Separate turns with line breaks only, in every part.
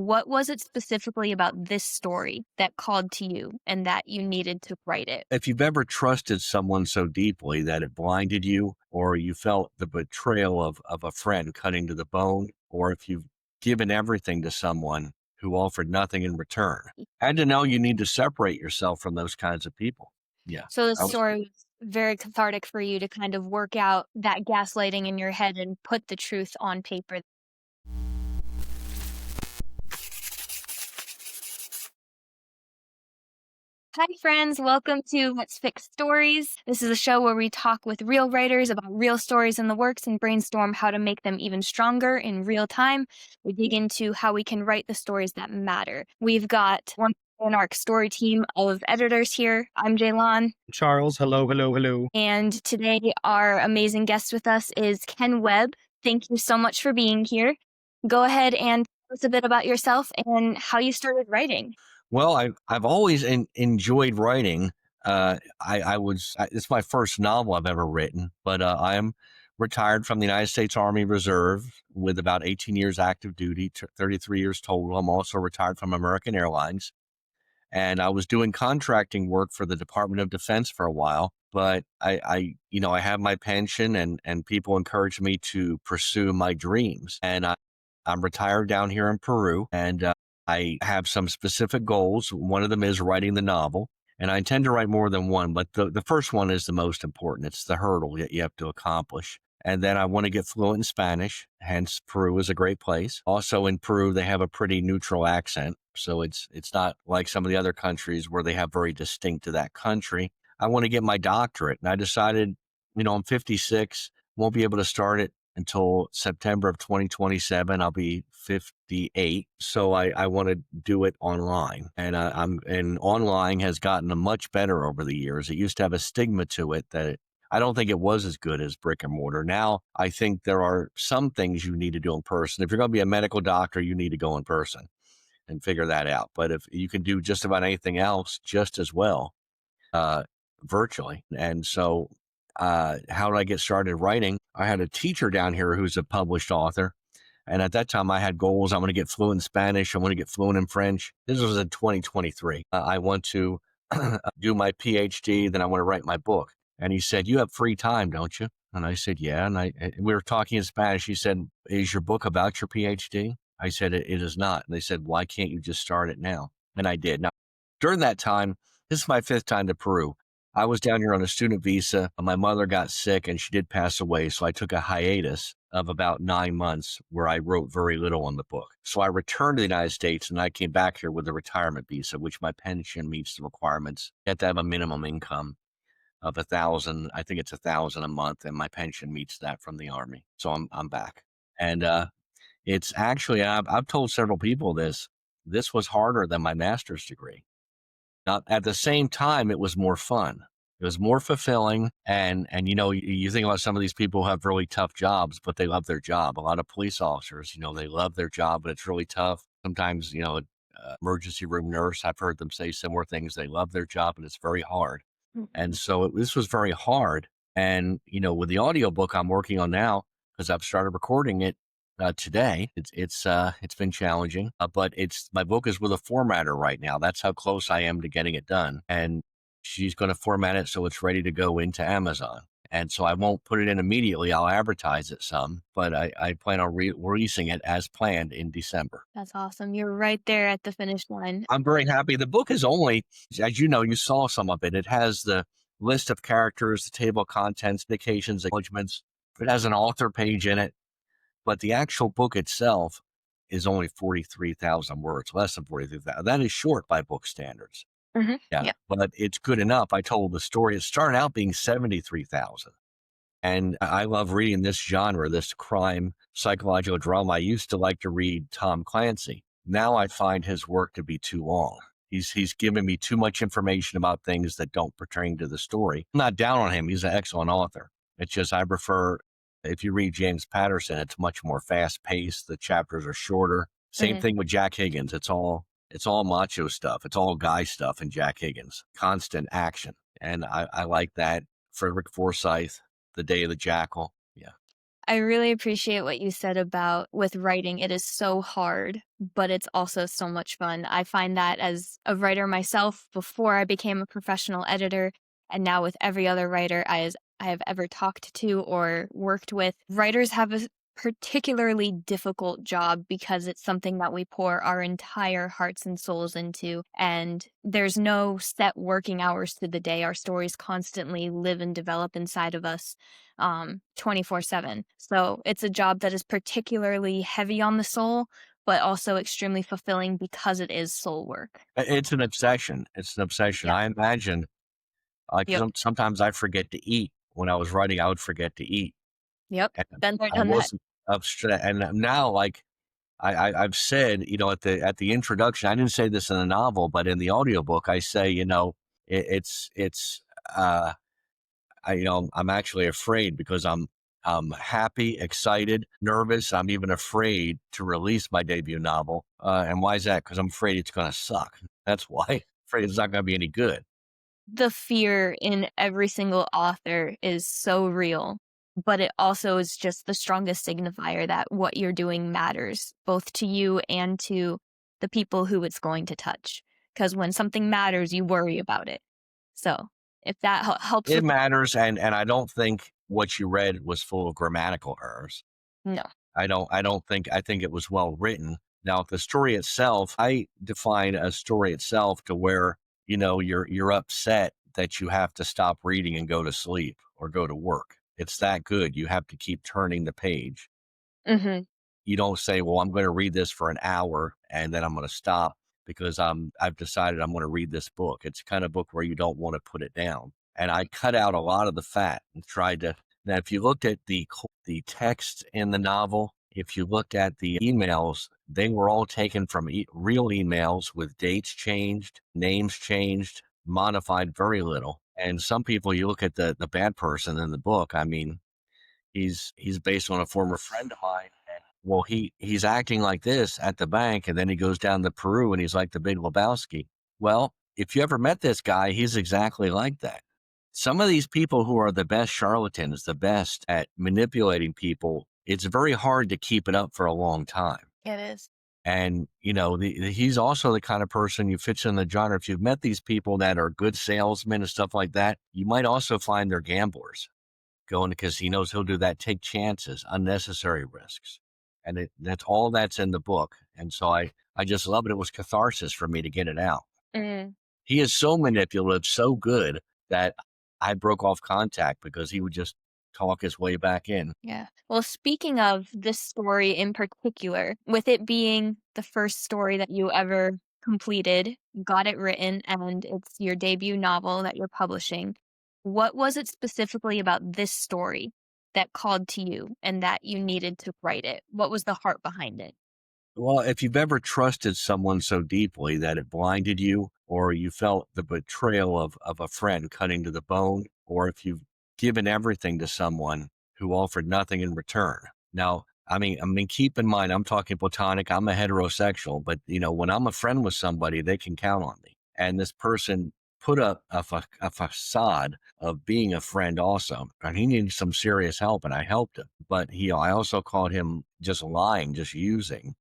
what was it specifically about this story that called to you and that you needed to write it?
If you've ever trusted someone so deeply that it blinded you, or you felt the betrayal of a friend cutting to the bone, or if you've given everything to someone who offered nothing in return, and to know you need to separate yourself from those kinds of people. Yeah.
So the
I was,
story was very cathartic for you to kind of work out that gaslighting in your head and put the truth on paper. Hi, friends. Welcome to Let's Fix Stories. This is a show where we talk with real writers about real stories in the works and brainstorm how to make them even stronger in real time. We dig into how we can write the stories that matter. We've got one in our story team of editors here. I'm Jaylon.
Charles, hello, hello, hello.
And today, our amazing guest with us is Ken Webb. Thank you so much for being here. Go ahead and tell us a bit about yourself and how you started writing.
well, I've always enjoyed writing. It's my first novel I've ever written, but I am retired from the United States Army Reserve with about 18 years active duty, 33 years total. I'm also retired from American Airlines. And I was doing contracting work for the Department of Defense for a while, but I have my pension, and people encouraged me to pursue my dreams. And I'm retired down here in Peru, and I have some specific goals. One of them is writing the novel, and I intend to write more than one, but the first one is the most important. It's the hurdle that you have to accomplish. And then I want to get fluent in Spanish, hence Peru is a great place. Also in Peru, they have a pretty neutral accent. So it's not like some of the other countries where they have very distinct to that country. I want to get my doctorate. And I decided, I'm 56, won't be able to start it until September of 2027. I'll be 58. So I want to do it online. And online has gotten much better over the years. It used to have a stigma to it that I don't think it was as good as brick and mortar. Now, I think there are some things you need to do in person. If you're going to be a medical doctor, you need to go in person and figure that out. But if you can do just about anything else just as well, virtually. And so, how did I get started writing? I had a teacher down here who's a published author. And at that time, I had goals. I want to get fluent in Spanish. I want to get fluent in French. This was in 2023. I want to do my PhD. Then I want to write my book. And he said, "You have free time, don't you?" And I said, "Yeah." And we were talking in Spanish. He said, "Is your book about your PhD?" I said, it is not. And they said, "Why can't you just start it now?" And I did. Now, during that time, this is my fifth time to Peru. I was down here on a student visa. My mother got sick and she did pass away. So I took a hiatus of about 9 months where I wrote very little on the book. So I returned to the United States and I came back here with a retirement visa, which my pension meets the requirements. You have to have a minimum income of 1,000. I think it's 1,000 a month, and my pension meets that from the Army. So I'm back. And it's actually, I've told several people this. This was harder than my master's degree. Now, at the same time, it was more fun. It was more fulfilling. And you think about some of these people who have really tough jobs, but they love their job. A lot of police officers, they love their job, but it's really tough. Sometimes, emergency room nurse, I've heard them say similar things. They love their job, but it's very hard. And so this was very hard. And, with the audiobook I'm working on now, because I've started recording it today, it's been challenging, but my book is with a formatter right now. That's how close I am to getting it done. And she's going to format it so it's ready to go into Amazon. And so I won't put it in immediately. I'll advertise it some, but I plan on releasing it as planned in December.
That's awesome. You're right there at the finish line.
I'm very happy. The book is only, as you know, you saw some of it. It has the list of characters, the table of contents, indications, acknowledgements. It has an author page in it, but the actual book itself is only 43,000 words, less than 43,000. That is short by book standards.
Mm-hmm.
Yeah, but it's good enough. I told the story. It started out being 73,000. And I love reading this genre, this crime psychological drama. I used to like to read Tom Clancy. Now I find his work to be too long. He's given me too much information about things that don't pertain to the story. I'm not down on him. He's an excellent author. It's just I prefer, if you read James Patterson, it's much more fast paced. The chapters are shorter. Same thing with Jack Higgins. It's all macho stuff. It's all guy stuff in Jack Higgins. Constant action. And I like that. Frederick Forsyth, The Day of the Jackal. Yeah.
I really appreciate what you said about with writing. It is so hard, but it's also so much fun. I find that as a writer myself before I became a professional editor, and now with every other writer I have ever talked to or worked with, writers have a particularly difficult job because it's something that we pour our entire hearts and souls into. And there's no set working hours to the day. Our stories constantly live and develop inside of us 24/7. So it's a job that is particularly heavy on the soul, but also extremely fulfilling because it is soul work.
It's an obsession. It's an obsession.
Yeah.
I imagine, like,
Yep.
sometimes I forget to eat. When I was writing, I would forget to eat,
Yep.
and
Been there,
I
done that.
wasn't upset. And now, like, I've said, at the introduction, I didn't say this in the novel, but in the audiobook, I say, it's uh, I'm actually afraid because I'm happy, excited, nervous. I'm even afraid to release my debut novel. And why is that? Because I'm afraid it's going to suck. That's why. Afraid it's not going to be any good.
The fear in every single author is so real, but it also is just the strongest signifier that what you're doing matters, both to you and to the people who it's going to touch. Because when something matters, you worry about it. So if that helps
It
with,
matters, and I don't think what you read was full of grammatical errors.
no.
I think it was well written. Now, the story itself, I define a story itself to where, you're upset that you have to stop reading and go to sleep or go to work. It's that good. You have to keep turning the page.
Hmm.
You don't say, well, I'm going to read this for an hour and then I'm going to stop because I've decided I'm going to read this book. It's the kind of book where you don't want to put it down. And I cut out a lot of the fat and tried to. Now, if you looked at the text in the novel, if you looked at the emails, they were all taken from real emails with dates changed, names changed, modified very little. And some people, you look at the bad person in the book. I mean, he's based on a former friend of mine. And, well, he's acting like this at the bank, and then he goes down to Peru, and he's like the Big Lebowski. Well, if you ever met this guy, he's exactly like that. Some of these people who are the best charlatans, the best at manipulating people, it's very hard to keep it up for a long time.
It is.
And he's also the kind of person who fits in the genre. If you've met these people that are good salesmen and stuff like that, you might also find they're gamblers going to casinos. He'll do that, take chances, unnecessary risks. And that's all that's in the book. And so I just love it. It was catharsis for me to get it out.
Mm.
He is so manipulative, so good that I broke off contact because he would just talk his way back in.
Yeah. Well, speaking of this story in particular, with it being the first story that you ever completed, got it written, and it's your debut novel that you're publishing, what was it specifically about this story that called to you and that you needed to write it? What was the heart behind it?
Well, if you've ever trusted someone so deeply that it blinded you, or you felt the betrayal of a friend cutting to the bone, or if you've given everything to someone who offered nothing in return. Now, I mean, keep in mind, I'm talking platonic. I'm a heterosexual, but when I'm a friend with somebody, they can count on me. And this person put up a facade of being a friend also, and he needed some serious help, and I helped him. But I also caught him just lying, just using,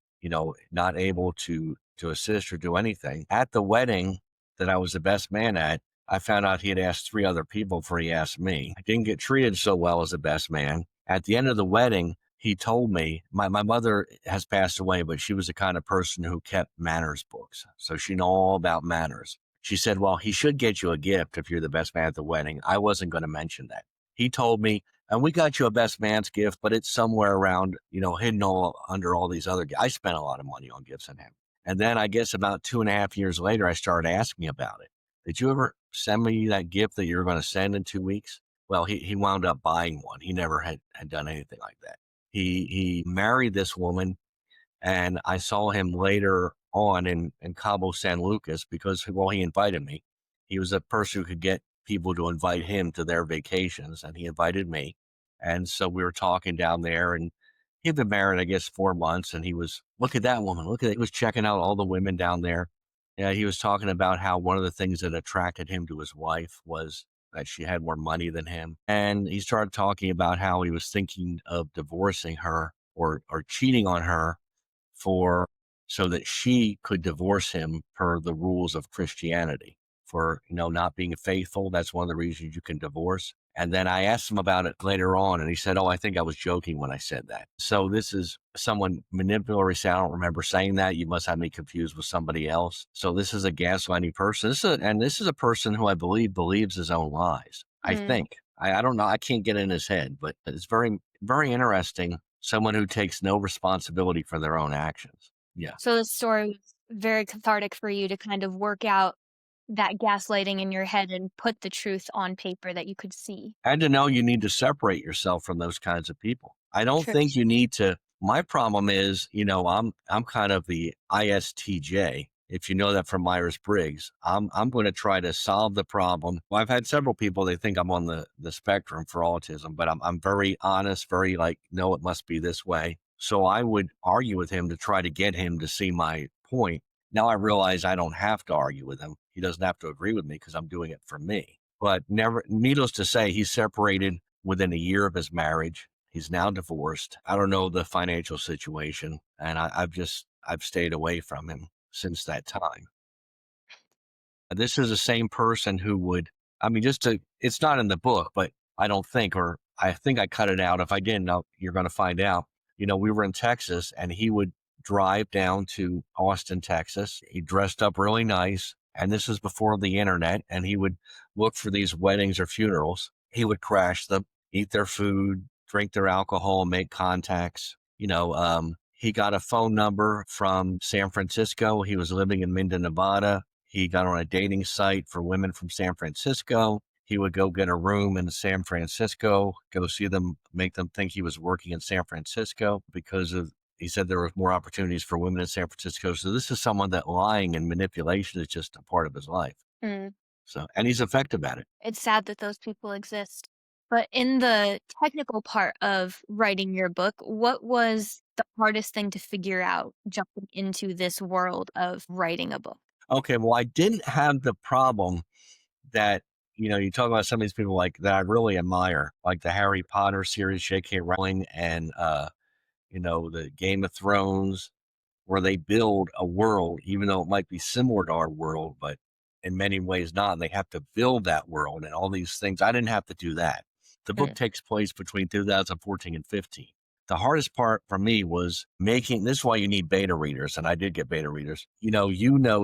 not able to assist or do anything. At the wedding that I was the best man at, I found out he had asked 3 other people before he asked me. I didn't get treated so well as the best man. At the end of the wedding, he told me, my mother has passed away, but she was the kind of person who kept manners books. So she knew all about manners. She said, well, he should get you a gift if you're the best man at the wedding. I wasn't going to mention that. He told me, and we got you a best man's gift, but it's somewhere around, hidden all under all these other. I spent a lot of money on gifts on him. And then I guess about 2.5 years later, I started asking about it. Did you ever send me that gift that you were going to send in 2 weeks? Well, he wound up buying one. He never had done anything like that. He married this woman, and I saw him later on in Cabo San Lucas because, well, he invited me. He was a person who could get people to invite him to their vacations, and he invited me. And so we were talking down there, and he'd been married, I guess, 4 months, and he was, look at that woman. Look at it. He was checking out all the women down there. Yeah, he was talking about how one of the things that attracted him to his wife was that she had more money than him. And he started talking about how he was thinking of divorcing her or cheating on her for so that she could divorce him per the rules of Christianity for, not being faithful. That's one of the reasons you can divorce. And then I asked him about it later on, and he said, "Oh, I think I was joking when I said that." So this is someone manipulatory. Say, I don't remember saying that. You must have me confused with somebody else. So this is a gaslighting person. This is a person who I believe believes his own lies. I
Mm.
think. I don't know. I can't get in his head, but it's very, very interesting. Someone who takes no responsibility for their own actions. Yeah.
So the story was very cathartic for you to kind of work out that gaslighting in your head and put the truth on paper that you could see.
And to know you need to separate yourself from those kinds of people. I don't
True.
think you need to. My problem is, I'm kind of the ISTJ. If you know that from Myers Briggs, I'm going to try to solve the problem. Well, I've had several people, they think I'm on the spectrum for autism, but I'm very honest, very like, no, it must be this way. So I would argue with him to try to get him to see my point. Now I realize I don't have to argue with him. He doesn't have to agree with me because I'm doing it for me. But never, needless to say, he's separated within a year of his marriage. He's now divorced. I don't know the financial situation, and I've stayed away from him since that time. This is the same person who would, I mean, it's not in the book, but I don't think, or I think I cut it out. If I didn't, you're going to find out. We were in Texas and he would drive down to Austin, Texas. He dressed up really nice. And this is before the internet. And he would look for these weddings or funerals. He would crash them, eat their food, drink their alcohol, make contacts. He got a phone number from San Francisco. He was living in Minden, Nevada. He got on a dating site for women from San Francisco. He would go get a room in San Francisco, go see them, make them think he was working in San Francisco because he said there were more opportunities for women in San Francisco. So this is someone that lying and manipulation is just a part of his life.
Mm.
So, and he's effective at it.
It's sad that those people exist. But in the technical part of writing your book, what was the hardest thing to figure out jumping into this world of writing a book?
Okay, well, I didn't have the problem that, you talk about some of these people like that I really admire, like the Harry Potter series, J.K. Rowling, and the Game of Thrones, where they build a world, even though it might be similar to our world, but in many ways not. And they have to build that world and all these things. I didn't have to do that. The book
Mm.
takes place between 2014 and 15. The hardest part for me was making this is why you need beta readers. And I did get beta readers.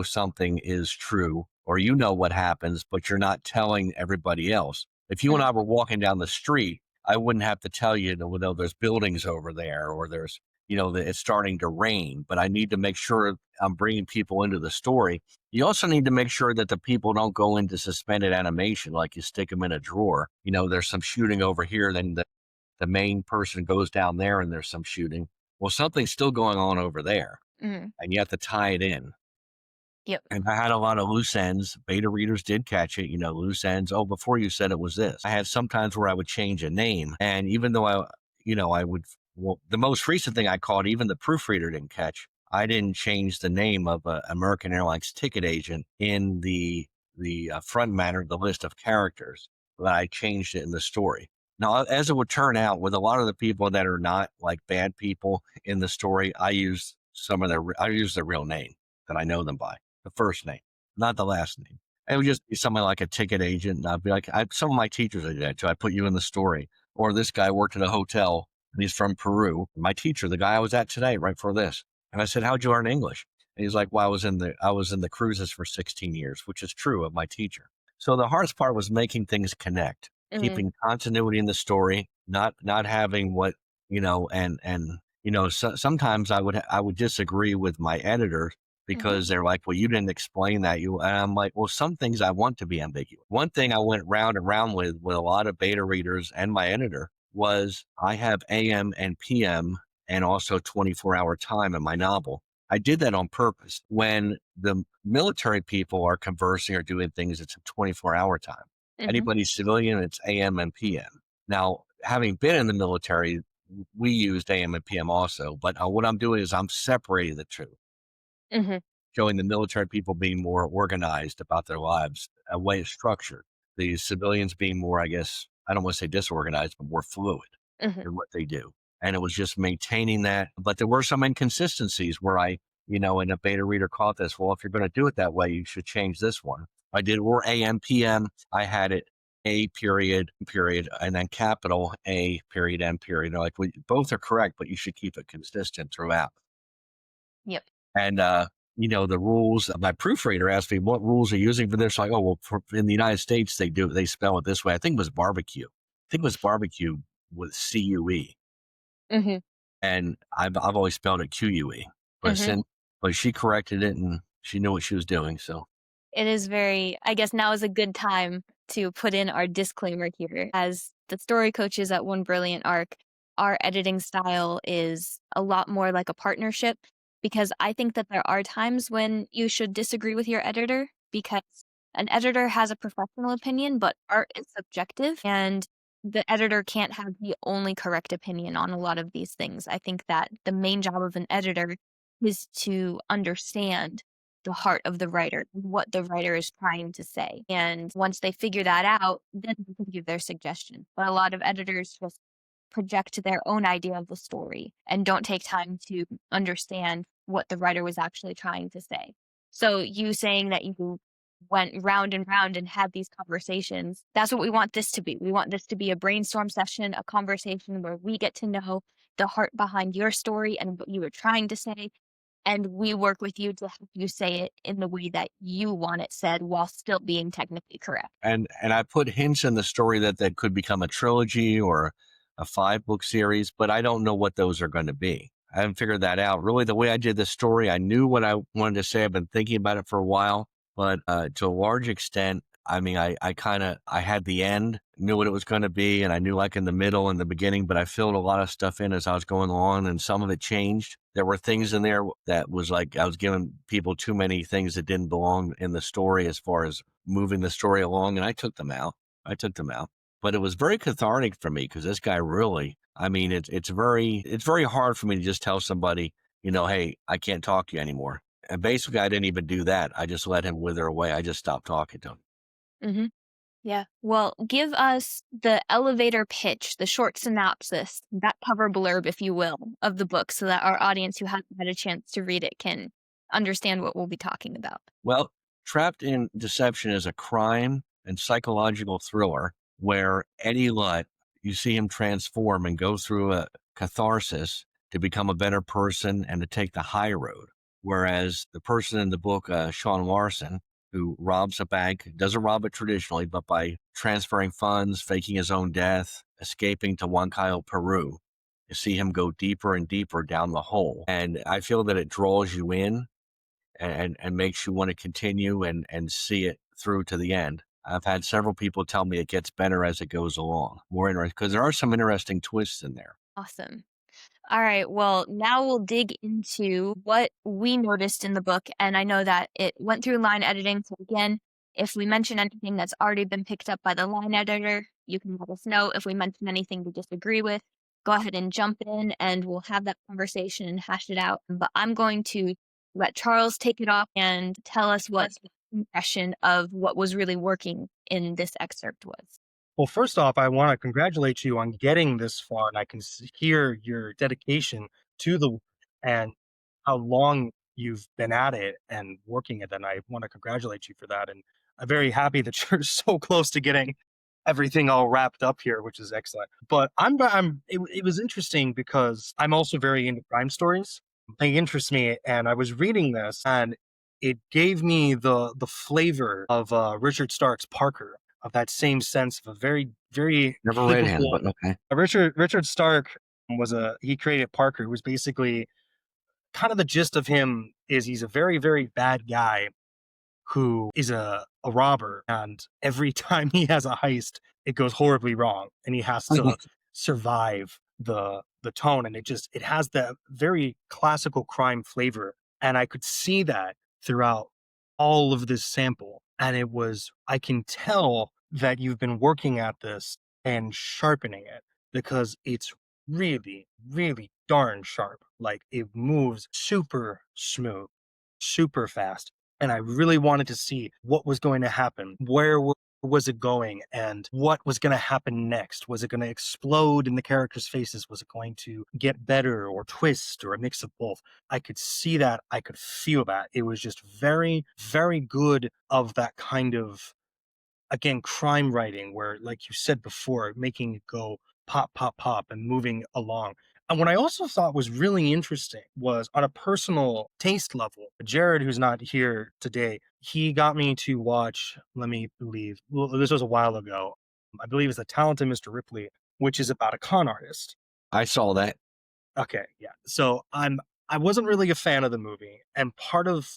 Something is true or what happens, but you're not telling everybody else. If you and
Mm.
I were walking down the street, I wouldn't have to tell you, there's buildings over there or there's that it's starting to rain, but I need to make sure I'm bringing people into the story. You also need to make sure that the people don't go into suspended animation, like you stick them in a drawer. There's some shooting over here, then the main person goes down there and there's some shooting. Well, something's still going on over there,
Mm.
and you have to tie it in.
Yep.
And I had a lot of loose ends. Beta readers did catch it, loose ends. Oh, before you said it was this. I had sometimes where I would change a name. And even though I would, well, the most recent thing I caught, even the proofreader didn't catch. I didn't change the name of an American Airlines ticket agent in the front matter, the list of characters, but I changed it in the story. Now, as it would turn out, with a lot of the people that are not like bad people in the story, I use their real name that I know them by, the first name, not the last name. It would just be somebody like a ticket agent. And I'd be like, some of my teachers I did that. So I put you in the story. Or this guy worked at a hotel and he's from Peru. My teacher, the guy I was at today, right for this. And I said, "How'd you learn English?" And he's like, "Well, I was in the cruises for 16 years, which is true of my teacher." So the hardest part was making things connect,
Mm.
keeping continuity in the story, not having what, sometimes I would disagree with my editor
Mhm.
because they're like, "Well, you didn't explain that." And I'm like, well, some things I want to be ambiguous. One thing I went round and round with a lot of beta readers and my editor was I have AM and PM and also 24-hour time in my novel. I did that on purpose. When the military people are conversing or doing things, it's a 24-hour time.
Mhm.
Anybody civilian, it's AM and PM. Now, having been in the military, we used AM and PM also, but what I'm doing is I'm separating the two,
Mhm.
showing the military people being more organized about their lives, a way it's structured. the civilians being more, I guess, I don't want to say disorganized, but more fluid
Mhm.
in what they do. And it was just maintaining that. But there were some inconsistencies where and a beta reader caught this. Well, if you're going to do it that way, you should change this one. I did, or AM, PM. I had it A period, period, and then capital A period, M period. Like, both are correct, but you should keep it consistent throughout.
Yep.
And, the rules, my proofreader asked me, what rules are you using for this? Like, oh, well, in the United States, they spell it this way. I think it was barbecue. I think it was barbecue with CUE.
Mhm.
And I've always spelled it QUE. But
Mhm.
since, but she corrected it and she knew what she was doing. So,
It is very, I guess now is a good time to put in our disclaimer here. As the story coaches at One Brilliant Arc, our editing style is a lot more like a partnership because I think that there are times when you should disagree with your editor because an editor has a professional opinion, but art is subjective and the editor can't have the only correct opinion on a lot of these things. I think that the main job of an editor is to understand the heart of the writer, what the writer is trying to say. And once they figure that out, then they can give their suggestion. But a lot of editors just project their own idea of the story and don't take time to understand what the writer was actually trying to say. So you saying that you went round and round and had these conversations, that's what we want this to be. We want this to be a brainstorm session, a conversation where we get to know the heart behind your story and what you were trying to say, and we work with you to help you say it in the way that you want it said while still being technically correct.
and I put hints in the story that could become a trilogy or a 5-book series, but I don't know what those are going to be. I haven't figured that out. Really, the way I did the story, I knew what I wanted to say. I've been thinking about it for a while, but to a large extent, I mean, I had the end, knew what it was going to be, and I knew like in the middle and the beginning, but I filled a lot of stuff in as I was going along, and some of it changed. There were things in there that was like I was giving people too many things that didn't belong in the story as far as moving the story along, and I took them out. But it was very cathartic for me because this guy really, I mean, it's very hard for me to just tell somebody, hey, I can't talk to you anymore. And basically, I didn't even do that. I just let him wither away. I just stopped talking to him.
Hmm. Yeah. Well, give us the elevator pitch, the short synopsis, that cover blurb, if you will, of the book so that our audience who hasn't had a chance to read it can understand what we'll be talking about.
Well, Trapped in Deception is a crime and psychological thriller where Eddie Lutt, you see him transform and go through a catharsis to become a better person and to take the high road. Whereas the person in the book, Sean Larson, who robs a bank, doesn't rob it traditionally, but by transferring funds, faking his own death, escaping to Huancayo, Peru, you see him go deeper and deeper down the hole. And I feel that it draws you in and makes you want to continue and see it through to the end. I've had several people tell me it gets better as it goes along. More interesting because there are some interesting twists in there.
Awesome. All right. Well, now we'll dig into what we noticed in the book. And I know that it went through line editing. So, again, if we mention anything that's already been picked up by the line editor, you can let us know. If we mention anything we disagree with, go ahead and jump in and we'll have that conversation and hash it out. But I'm going to let Charles take it off and tell us what his impression of what was really working in this excerpt was.
Well, first off, I want to congratulate you on getting this far, and I can hear your dedication to the and how long you've been at it and working it. And I want to congratulate you for that. And I'm very happy that you're so close to getting everything all wrapped up here, which is excellent. But it was interesting because I'm also very into crime stories. They interest me, and I was reading this, and it gave me the flavor of Richard Stark's Parker, of that same sense of a very, very
Never read him,
capable.
but okay.
Richard Stark he created Parker, who was basically kind of the gist of him is he's a very, very bad guy who is a robber, and every time he has a heist, it goes horribly wrong, and he has to survive the tone, and it has that very classical crime flavor, and I could see that throughout all of this sample, and I can tell that you've been working at this and sharpening it because it's really, really darn sharp. Like, it moves super smooth, super fast, and I really wanted to see what was going to happen. Where was it going and what was going to happen next? Was it going to explode in the characters' faces? Was it going to get better or twist or a mix of both? I could see that. I could feel that. It was just very, very good of that kind of, again, crime writing where, like you said before, making it go pop, pop, pop and moving along. And what I also thought was really interesting was on a personal taste level, Jared, who's not here today, he got me to watch, let me believe, well, this was a while ago. I believe it's The Talented Mr. Ripley, which is about a con artist.
I saw that.
Okay, yeah. So I wasn't really a fan of the movie, and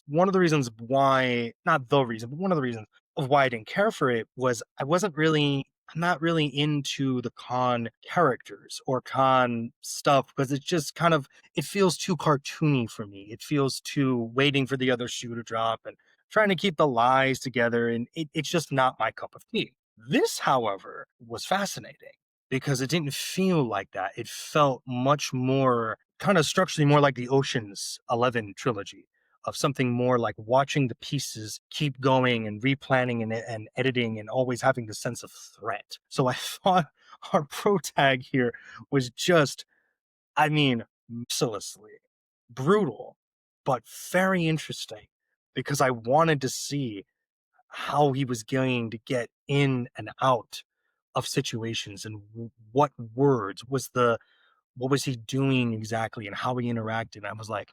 one of the reasons why, not the reason, but one of the reasons of why I didn't care for it was I'm not really into the con characters or con stuff because it's just kind of it feels too cartoony for me. It feels too waiting for the other shoe to drop and trying to keep the lies together, and it's just not my cup of tea. This, however, was fascinating because it didn't feel like that. It felt much more kind of structurally more like the Ocean's 11 trilogy of something more like watching the pieces keep going and replanning and editing and always having the sense of threat. So I thought our pro tag here was just, I mean, mercilessly brutal, but very interesting because I wanted to see how he was going to get in and out of situations and what words was what was he doing exactly and how he interacted. And I was like,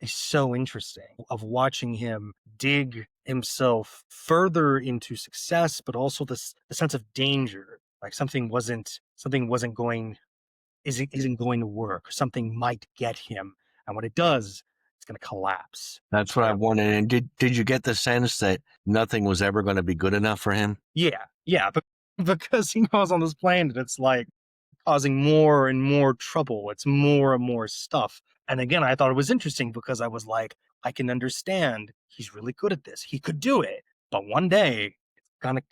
it's so interesting of watching him dig himself further into success, but also the sense of danger, like something wasn't going isn't going to work. Something might get him, and when it does, it's going to collapse.
That's what I wanted. And did you get the sense that nothing was ever going to be good enough for him?
Yeah, but because he goes on this planet, it's like causing more and more trouble. It's more and more stuff. And again, I thought it was interesting because I was like, I can understand he's really good at this. He could do it, but one day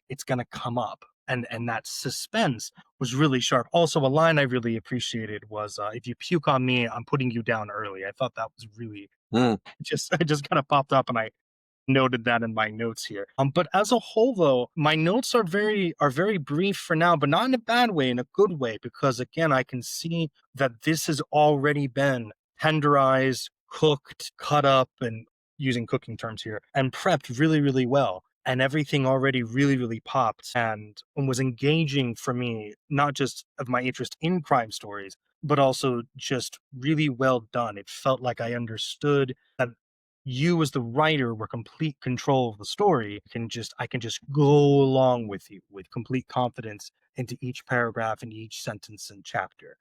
it's gonna come up. And that suspense was really sharp. Also, a line I really appreciated was, "If you puke on me, I'm putting you down early." I thought that was really it just kind of popped up, and I noted that in my notes here. But as a whole, though, my notes are very brief for now, but not in a bad way, in a good way, because again, I can see that this has already been tenderized, cooked, cut up, and using cooking terms here, and prepped really, really well. And everything already really, really popped and was engaging for me, not just of my interest in crime stories, but also just really well done. It felt like I understood that you as the writer were complete control of the story. I can just go along with you with complete confidence into each paragraph and each sentence and chapter.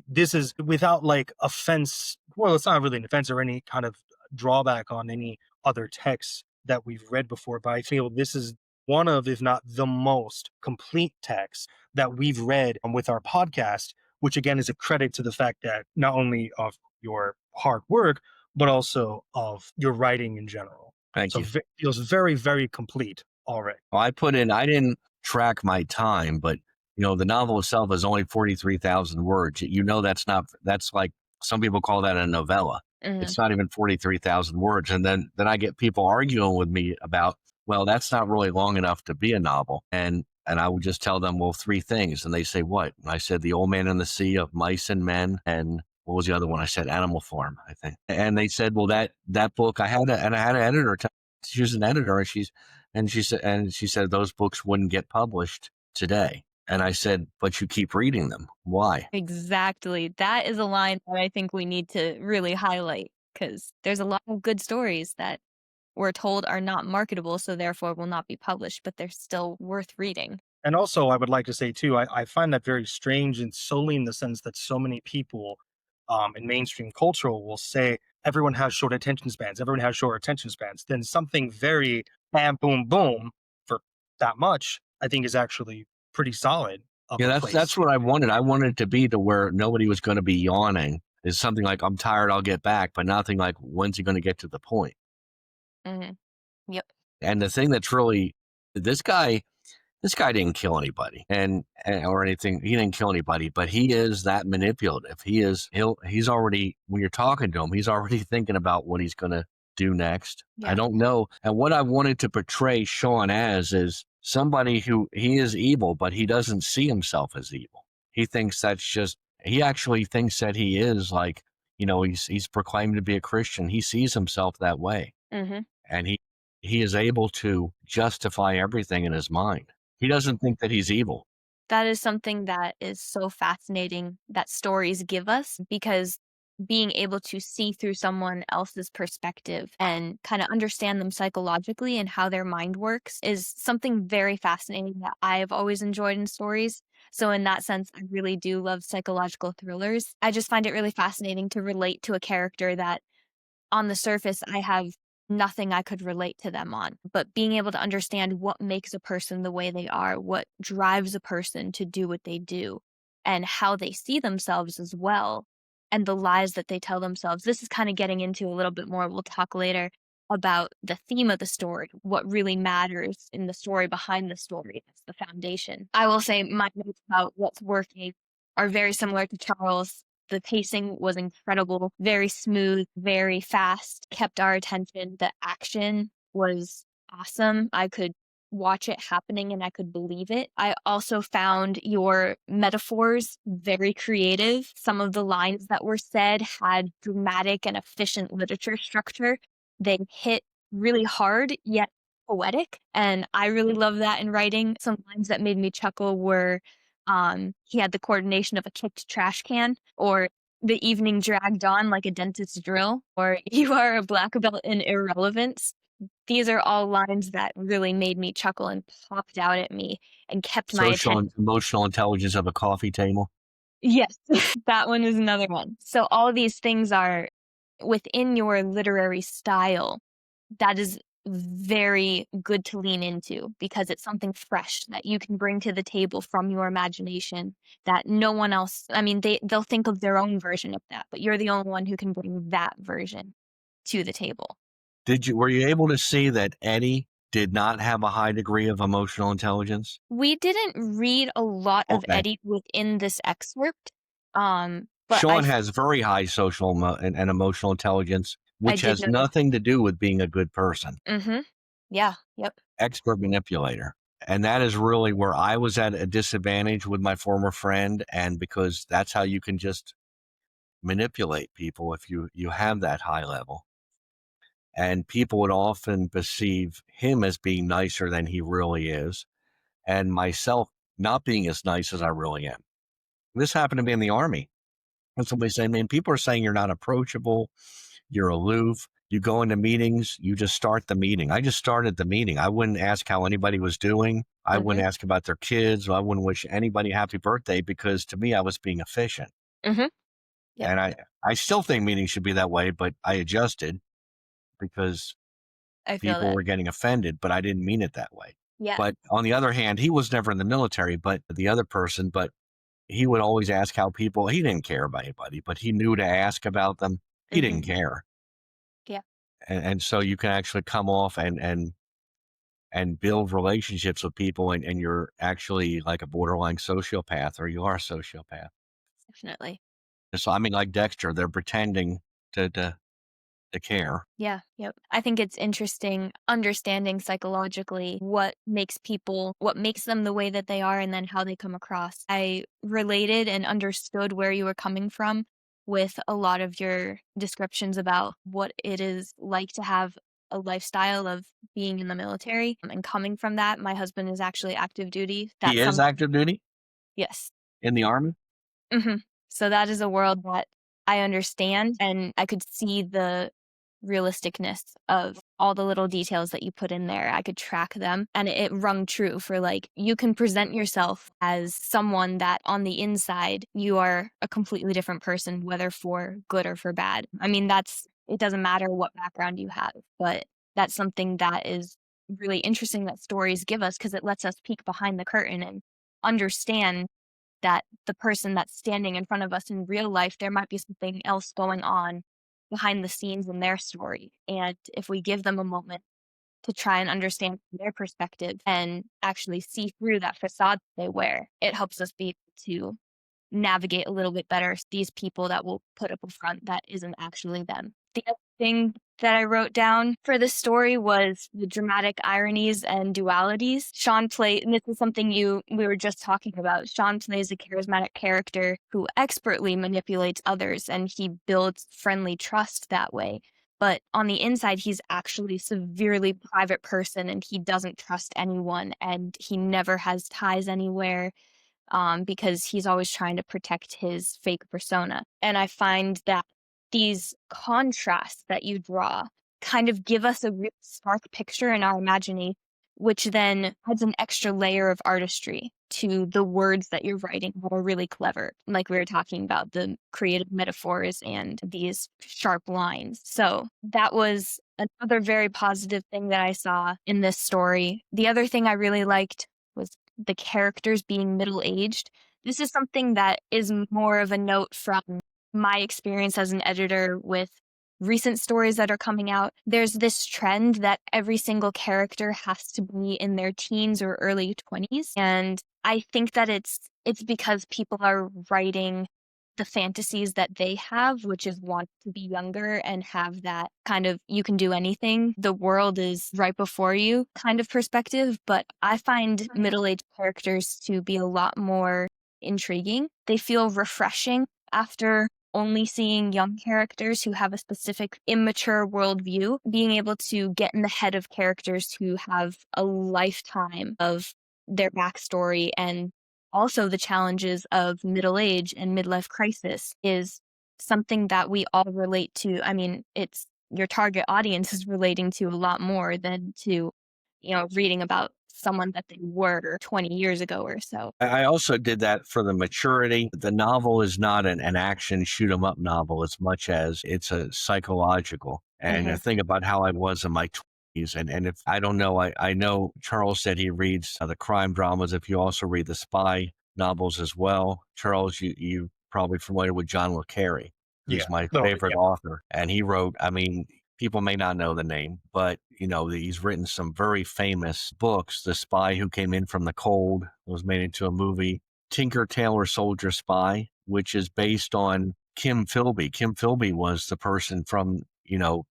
This is without like offense. Well, it's not really an offense or any kind of drawback on any other texts that we've read before, but I feel this is one of, if not the most complete text that we've read with our podcast, which again is a credit to the fact that not only of your hard work, but also of your writing in general.
Thank
So
you.
it feels very, very complete already.
Well, I didn't track my time, but the novel itself is only 43,000 words. That's like some people call that a novella.
Mhm.
It's not even 43,000 words. And then I get people arguing with me about, well, that's not really long enough to be a novel. And I would just tell them, well, three things. And they say, what? And I said, The Old Man and the Sea, Of Mice and Men, and what was the other one? I said Animal Farm, I think. And they said, well, that book, I had an editor. She was an editor, and she said those books wouldn't get published today. And I said, but you keep reading them. Why?
Exactly. That is a line that I think we need to really highlight because there's a lot of good stories that we're told are not marketable, so therefore will not be published, but they're still worth reading.
And also, I would like to say too, I find that very strange and solely in the sense that so many people in mainstream culture will say everyone has short attention spans. Everyone has short attention spans. Then something very bam, boom, boom for that much, I think is actually pretty solid.
Yeah, that's what I wanted. I wanted it to be to where nobody was going to be yawning. It's something like, I'm tired, I'll get back, but nothing like, when's he going to get to the point?
Mm-hmm. Yep.
And the thing that's really, this guy didn't kill anybody or anything. He didn't kill anybody, but he is that manipulative. He's already, when you're talking to him, he's already thinking about what he's going to do next.
Yeah.
I don't know. And what I wanted to portray Sean as is somebody who he is evil, but he doesn't see himself as evil. He thinks that's just, he actually thinks that he is like, he's proclaimed to be a Christian. He sees himself that way.
Hmm.
And he is able to justify everything in his mind. He doesn't think that he's evil.
That is something that is so fascinating that stories give us, because being able to see through someone else's perspective and kind of understand them psychologically and how their mind works is something very fascinating that I've always enjoyed in stories. So in that sense, I really do love psychological thrillers. I just find it really fascinating to relate to a character that on the surface, I have nothing I could relate to them on. But being able to understand what makes a person the way they are, what drives a person to do what they do, and how they see themselves as well, and the lies that they tell themselves. This is kind of getting into a little bit more. We'll talk later about the theme of the story, what really matters in the story behind the story. That's the foundation. I will say my notes about what's working are very similar to Charles. The pacing was incredible, very smooth, very fast, kept our attention. The action was awesome. I could watch it happening and I could believe it. I also found your metaphors very creative. Some of the lines that were said had dramatic and efficient literature structure. They hit really hard, yet poetic. And I really love that in writing. Some lines that made me chuckle were he had the coordination of a kicked trash can, or the evening dragged on like a dentist's drill, or you are a black belt in irrelevance. These are all lines that really made me chuckle and popped out at me and kept my
Social and
attention.
emotional intelligence of a coffee table.
Yes, that one is another one. So all these things are within your literary style. That is very good to lean into because it's something fresh that you can bring to the table from your imagination that no one else, I mean, they'll think of their own version of that, but you're the only one who can bring that version to the table.
Were you able to see that Eddie did not have a high degree of emotional intelligence?
We didn't read a lot of
Okay.
Eddie within this excerpt, but
Sean has very high and emotional intelligence,
I
which
did
has
notice.
nothing to do with being a good person.
Mhm. Yeah, yep.
Expert manipulator. And that is really where I was at a disadvantage with my former friend. And because that's how you can just manipulate people if you have that high level. And people would often perceive him as being nicer than he really is, and myself not being as nice as I really am. This happened to me in the Army. And somebody saying, man, people are saying you're not approachable, you're aloof, you go into meetings, you just start the meeting. I just started the meeting. I wouldn't ask how anybody was doing. I
Mhm.
wouldn't ask about their kids. I wouldn't wish anybody happy birthday because to me, I was being efficient.
Mhm. Yep.
And I still think meetings should be that way, but I adjusted because
I feel
people
that.
were getting offended, but I didn't mean it that way.
Yeah.
But on the other hand, he was never in the military, but the other person, but he would always ask how people, he didn't care about anybody, but he knew to ask about them. He
Mhm.
didn't care.
Yeah.
And so you can actually come off and build relationships with people and you're actually like a borderline sociopath or you are a sociopath.
Definitely.
So I mean, like Dexter, they're pretending to care.
Yeah, yep. I think it's interesting understanding psychologically what makes them the way that they are and then how they come across. I related and understood where you were coming from with a lot of your descriptions about what it is like to have a lifestyle of being in the military and coming from that. My husband is actually active duty.
He
That's
is
some
active duty
Yes.
in the Army.
Mhm. So that is a world that I understand, and I could see the realisticness of all the little details that you put in there. I could track them, and it rung true for, like, you can present yourself as someone that on the inside, you are a completely different person, whether for good or for bad. I mean, it doesn't matter what background you have, but that's something that is really interesting that stories give us because it lets us peek behind the curtain and understand that the person that's standing in front of us in real life, there might be something else going on behind the scenes in their story. And if we give them a moment to try and understand from their perspective and actually see through that facade they wear, it helps us be able to navigate a little bit better these people that will put up a front that isn't actually them. The other thing that I wrote down for the story was the dramatic ironies and dualities. And this is something we were just talking about. Sean plays a charismatic character who expertly manipulates others, and he builds friendly trust that way. But on the inside, he's actually a severely private person, and he doesn't trust anyone, and he never has ties anywhere. Because he's always trying to protect his fake persona. And I find that these contrasts that you draw kind of give us a real stark picture in our imagination, which then adds an extra layer of artistry to the words that you're writing that are really clever. Like we were talking about the creative metaphors and these sharp lines. So that was another very positive thing that I saw in this story. The other thing I really liked was the characters being middle-aged. This is something that is more of a note from my experience as an editor with recent stories that are coming out. There's this trend that every single character has to be in their teens or early 20s. And I think that it's because people are writing the fantasies that they have, which is want to be younger and have that kind of you can do anything. The world is right before you kind of perspective. But I find middle-aged characters to be a lot more intriguing. They feel refreshing after only seeing young characters who have a specific immature worldview, being able to get in the head of characters who have a lifetime of their backstory and also the challenges of middle age and midlife crisis is something that we all relate to. I mean, it's your target audience is relating to a lot more than to, reading about someone that they were 20 years ago or so.
I also did that for the maturity. The novel is not an action shoot 'em up novel as much as it's a psychological. And I think about how I was in my 20s. And if I don't know, I know Charles said he reads the crime dramas. If you also read the spy novels as well, Charles, you probably familiar with John le Carre, who's
Yeah.
my
Oh,
favorite
yeah.
author. And he wrote, I mean, people may not know the name, but he's written some very famous books. The Spy Who Came In from the Cold was made into a movie. Tinker Tailor Soldier Spy, which is based on Kim Philby. Kim Philby was the person from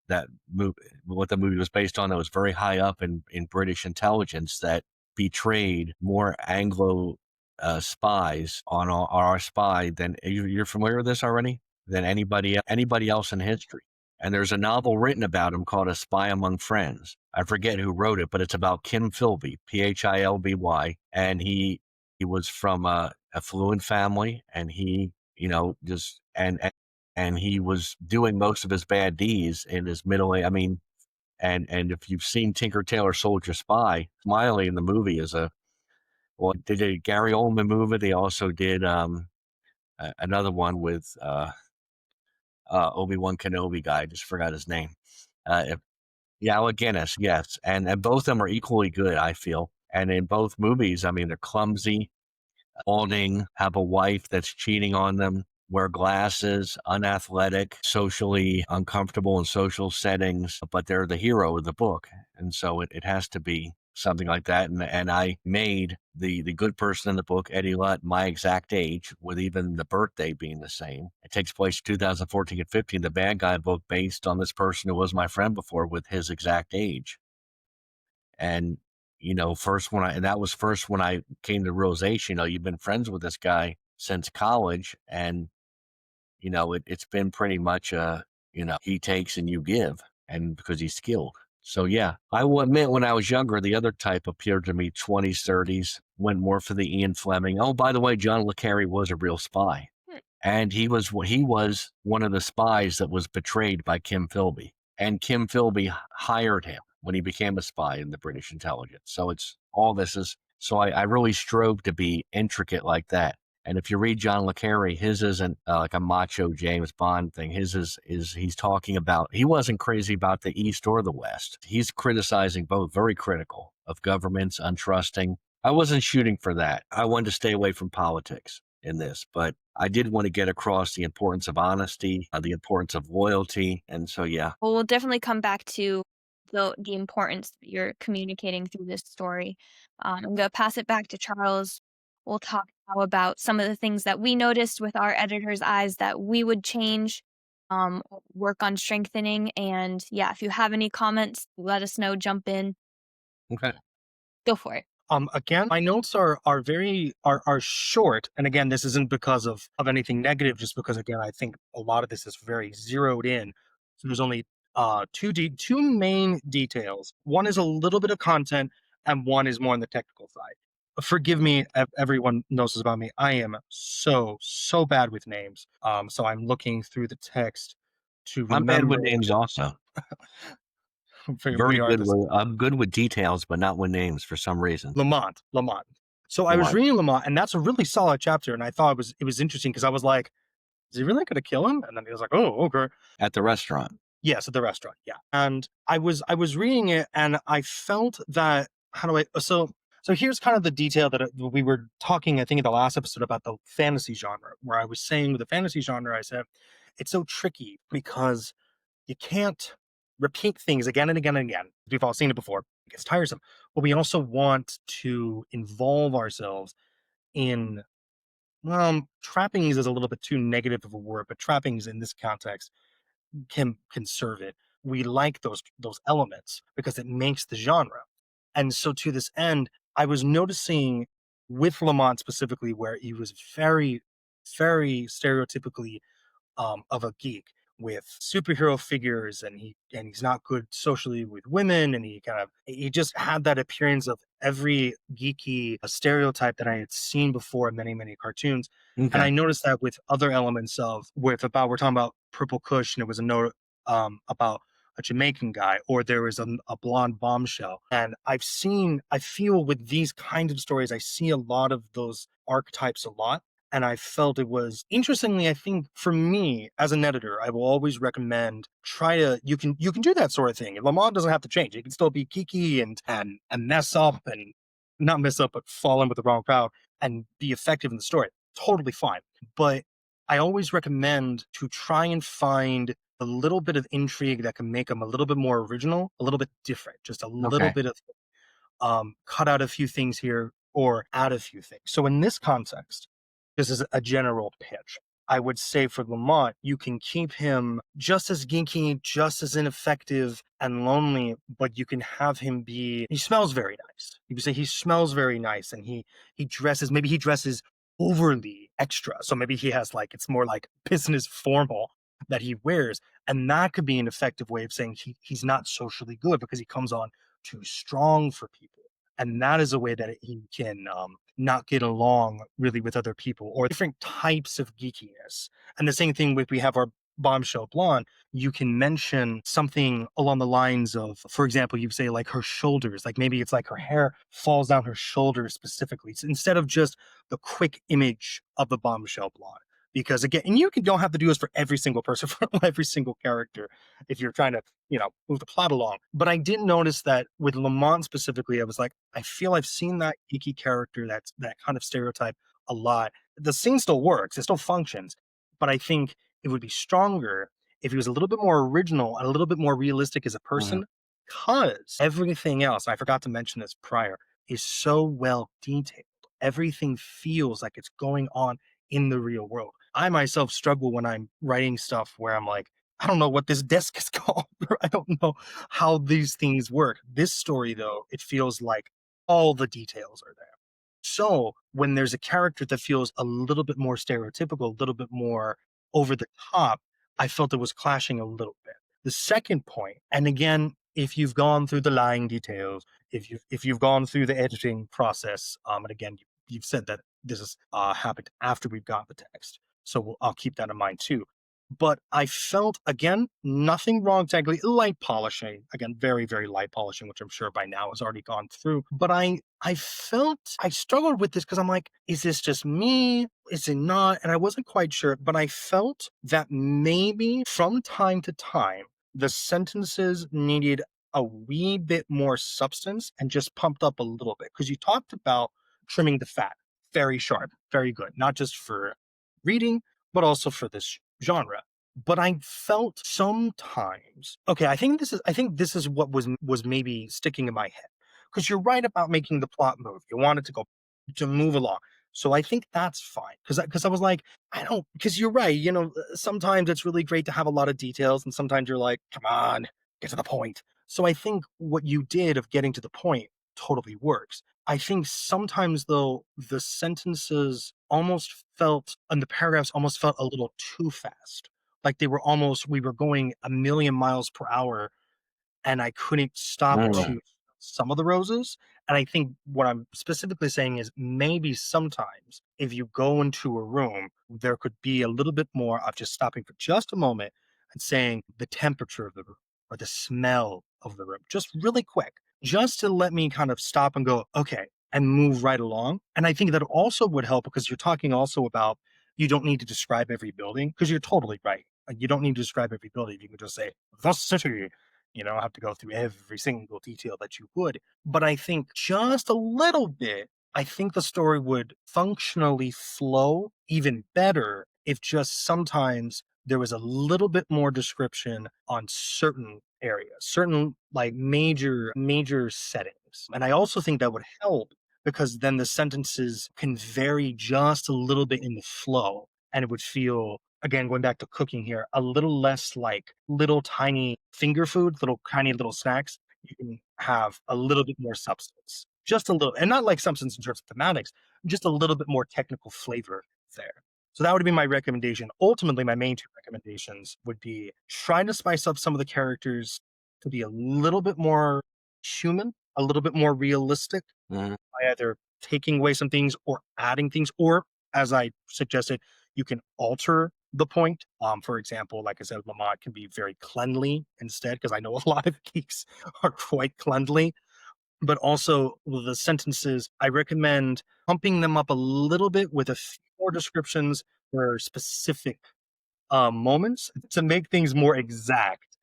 that movie, what the movie was based on, that was very high up in British intelligence that betrayed more Anglo spies on our spy than you're familiar with this already than anybody else in history. And there's a novel written about him called A Spy Among Friends. I forget who wrote it, but it's about Kim Philby, Philby, and he was from a affluent family, and he just and he was doing most of his bad deeds in his middle age. I mean, and if you've seen Tinker Tailor Soldier Spy, Smiley in the movie is they did a Gary Oldman movie. They also did another one with Obi-Wan Kenobi guy. I just forgot his name. Yeah, Alec Guinness, yes. And both of them are equally good, I feel. And in both movies, I mean, they're clumsy, balding, have a wife that's cheating on them, wear glasses, unathletic, socially uncomfortable in social settings, but they're the hero of the book. And so it has to be something like that. And I made the good person in the book, Eddie Lutt, my exact age, with even the birthday being the same. It takes place 2014 and 15, the bad guy book based on this person who was my friend before with his exact age. And that was first when I came to the realization, you've been friends with this guy since college, and it's been pretty much he takes and you give, and because he's skilled. So yeah, I will admit when I was younger, the other type appeared to me 20s, 30s, went more for the Ian Fleming. Oh, by the way, John le Carre was a real spy. And he was one of the spies that was betrayed by Kim Philby. And Kim Philby hired him when he became a spy in the British intelligence. So I really strove to be intricate like that. And if you read John le Carre, his isn't like a macho James Bond thing. His is he's talking about, he wasn't crazy about the East or the West. He's criticizing both, very critical of governments, untrusting. I wasn't shooting for that. I wanted to stay away from politics in this, but I did want to get across the importance of honesty, the importance of loyalty. And so, yeah.
Well, we'll definitely come back to the importance that you're communicating through this story. I'm going to pass it back to Charles. We'll talk now about some of the things that we noticed with our editor's eyes that we would change. um, work on strengthening. And yeah, if you have any comments, let us know, jump in,
Okay.
go for it.
Again, my notes are very are short, and again, this isn't because of anything negative, just because again, I think a lot of this is very zeroed in. So there's only two main details. One is a little bit of content, and one is more on the technical side. Forgive me, everyone knows this about me. I am so bad with names. So I'm looking through the text to
I'm bad with
remember.
names also.
We
Very
are
good
this.
with I'm good with details, but not with names for some reason.
Lamont. So I was
Lamont
reading Lamont, and that's a really solid chapter. And I thought it was interesting because I was like, "Is he really going to kill him?" And then he was like, "Oh, okay."
at the restaurant.
Yes, at the restaurant. Yeah, and I was reading it, and I felt that how do I so here's kind of the detail that we were talking. I think in the last episode about the fantasy genre, where I was saying with the fantasy genre, I said it's so tricky because you can't repeat things again and again and again. We've all seen it before. It gets tiresome. But we also want to involve ourselves in, trappings is a little bit too negative of a word, but trappings in this context can serve it. We like those elements because it makes the genre. And so to this end, I was noticing with Lamont specifically where he was very, very stereotypically of a geek with superhero figures, and he's not good socially with women, and he just had that appearance of every geeky stereotype that I had seen before in many cartoons. And
Okay.
I noticed that with other elements of we're talking about Purple Kush, and it was a note about a Jamaican guy, or there was a blonde bombshell. And I feel with these kinds of stories, I see a lot of those archetypes a lot, and I felt it was interestingly, I think for me as an editor, I will always recommend try to you can do that sort of thing. Lamont doesn't have to change. It can still be geeky and mess up and not mess up, but fall in with the wrong crowd and be effective in the story. Totally fine. But I always recommend to try and find a little bit of intrigue that can make them a little bit more original, a little bit different, just a little
Okay.
bit of cut out a few things here or add a few things. So in this context, this is a general pitch. I would say for Lamont, you can keep him just as geeky, just as ineffective and lonely, but you can have him he smells very nice. You could say he smells very nice, and maybe he dresses overly extra. So maybe he has it's more like business formal that he wears. And that could be an effective way of saying he's not socially good because he comes on too strong for people. And that is a way that he can not get along really with other people or different types of geekiness. And the same thing with we have our bombshell blonde. You can mention something along the lines of, for example, you say like her shoulders, like maybe it's like her hair falls down her shoulders specifically. So instead of just the quick image of the bombshell blonde. Because again, and don't have to do this for every single person, for every single character, if you're trying to move the plot along. But I did notice that with Lamont specifically, I was like, I feel I've seen that geeky character, that kind of stereotype a lot. The scene still works, it still functions, but I think it would be stronger if he was a little bit more original and a little bit more realistic as a
Mhm.
person, because everything else, I forgot to mention this prior, is so well detailed. Everything feels like it's going on in the real world. I myself struggle when I'm writing stuff where I'm like, I don't know what this desk is called. Or I don't know how these things work. This story, though, it feels like all the details are there. So when there's a character that feels a little bit more stereotypical, a little bit more over the top, I felt it was clashing a little bit. The second point, and again, if you've gone through the lying details, if you've gone through the editing process, and again, you've said that this has happened after we've got the text, so I'll keep that in mind too. But I felt, again, nothing wrong technically, light polishing. Again, very, very light polishing, which I'm sure by now has already gone through. But I felt I struggled with this because I'm like, is this just me? Is it not? And I wasn't quite sure, but I felt that maybe from time to time, the sentences needed a wee bit more substance and just pumped up a little bit. Because you talked about trimming the fat. Very sharp, very good, not just for reading, but also for this genre. But I felt sometimes, okay, I think this is what was maybe sticking in my head. Because you're right about making the plot move. You want it to move along. So I think that's fine because I was like, I don't because you're right. Sometimes it's really great to have a lot of details, and sometimes you're like, come on, get to the point. So I think what you did of getting to the point totally works. I think sometimes though the sentences almost felt and the paragraphs almost felt a little too fast. Like we were going a million miles per hour and I couldn't stop
Mm.
to some of the roses. And I think what I'm specifically saying is maybe sometimes if you go into a room, there could be a little bit more of just stopping for just a moment and saying the temperature of the room or the smell of the room, just really quick, just to let me kind of stop and go, okay, and move right along. And I think that also would help because you're talking also about you don't need to describe every building because you're totally right. Like, you don't need to describe every building. You can just say the city, have to go through every single detail that you would. But I think just a little bit, I think the story would functionally flow even better if just sometimes there was a little bit more description on certain areas, certain like major settings. And I also think that would help because then the sentences can vary just a little bit in the flow and it would feel, again, going back to cooking here, a little less like little tiny finger food, little tiny little snacks. You can have a little bit more substance, just a little, and not like substance in terms of thematics, just a little bit more technical flavor there. So that would be my recommendation. Ultimately, my main two recommendations would be trying to spice up some of the characters to be a little bit more human, a little bit more realistic
Mhm.
by either taking away some things or adding things, or as I suggested, you can alter the point. For example, like I said, Lamont can be very cleanly instead, because I know a lot of geeks are quite cleanly. But also with the sentences, I recommend pumping them up a little bit with a few more descriptions for specific moments to make things more exact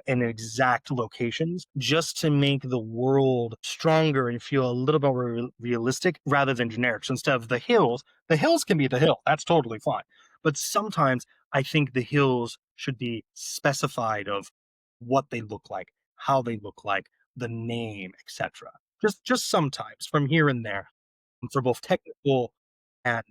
in exact locations, just to make the world stronger and feel a little bit more realistic rather than generic. So instead of the hills can be the hill. That's totally fine. But sometimes I think the hills should be specified of what they look like, how they look like, the name, etc. Just sometimes from here and there for both technical and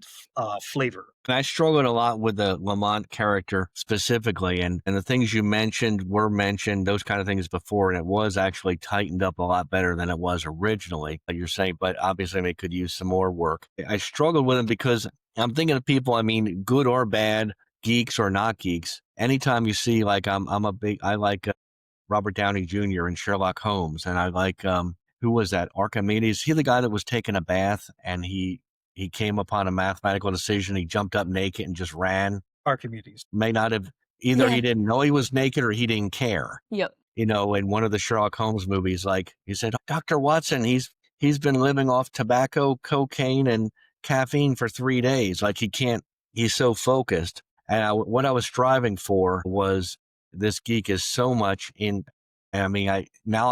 flavor.
And I struggled a lot with the Lamont character specifically, and the things you mentioned were mentioned, those kind of things before, and it was actually tightened up a lot better than it was originally, like you're saying, but obviously they could use some more work. I struggled with him because I'm thinking of people, I mean, good or bad, geeks or not geeks. Anytime you see, like, I like Robert Downey Jr. and Sherlock Holmes, and I like who was that? Archimedes. He the guy that was taking a bath and he came upon a mathematical decision. He jumped up naked and just ran.
Archimedes.
May not have either he didn't know he was naked or he didn't care.
Yep.
In one of the Sherlock Holmes movies, like he said, Dr. Watson, he's been living off tobacco, cocaine, and caffeine for 3 days. Like he's so focused. And what I was striving for was this geek is so much in. I mean, I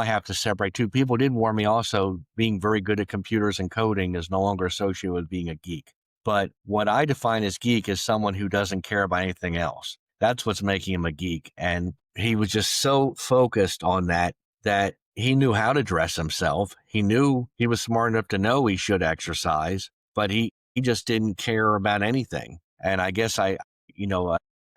have to separate two. People did warn me also being very good at computers and coding is no longer associated with being a geek. But what I define as geek is someone who doesn't care about anything else. That's what's making him a geek. And he was just so focused on that he knew how to dress himself. He knew he was smart enough to know he should exercise, but he just didn't care about anything. And I guess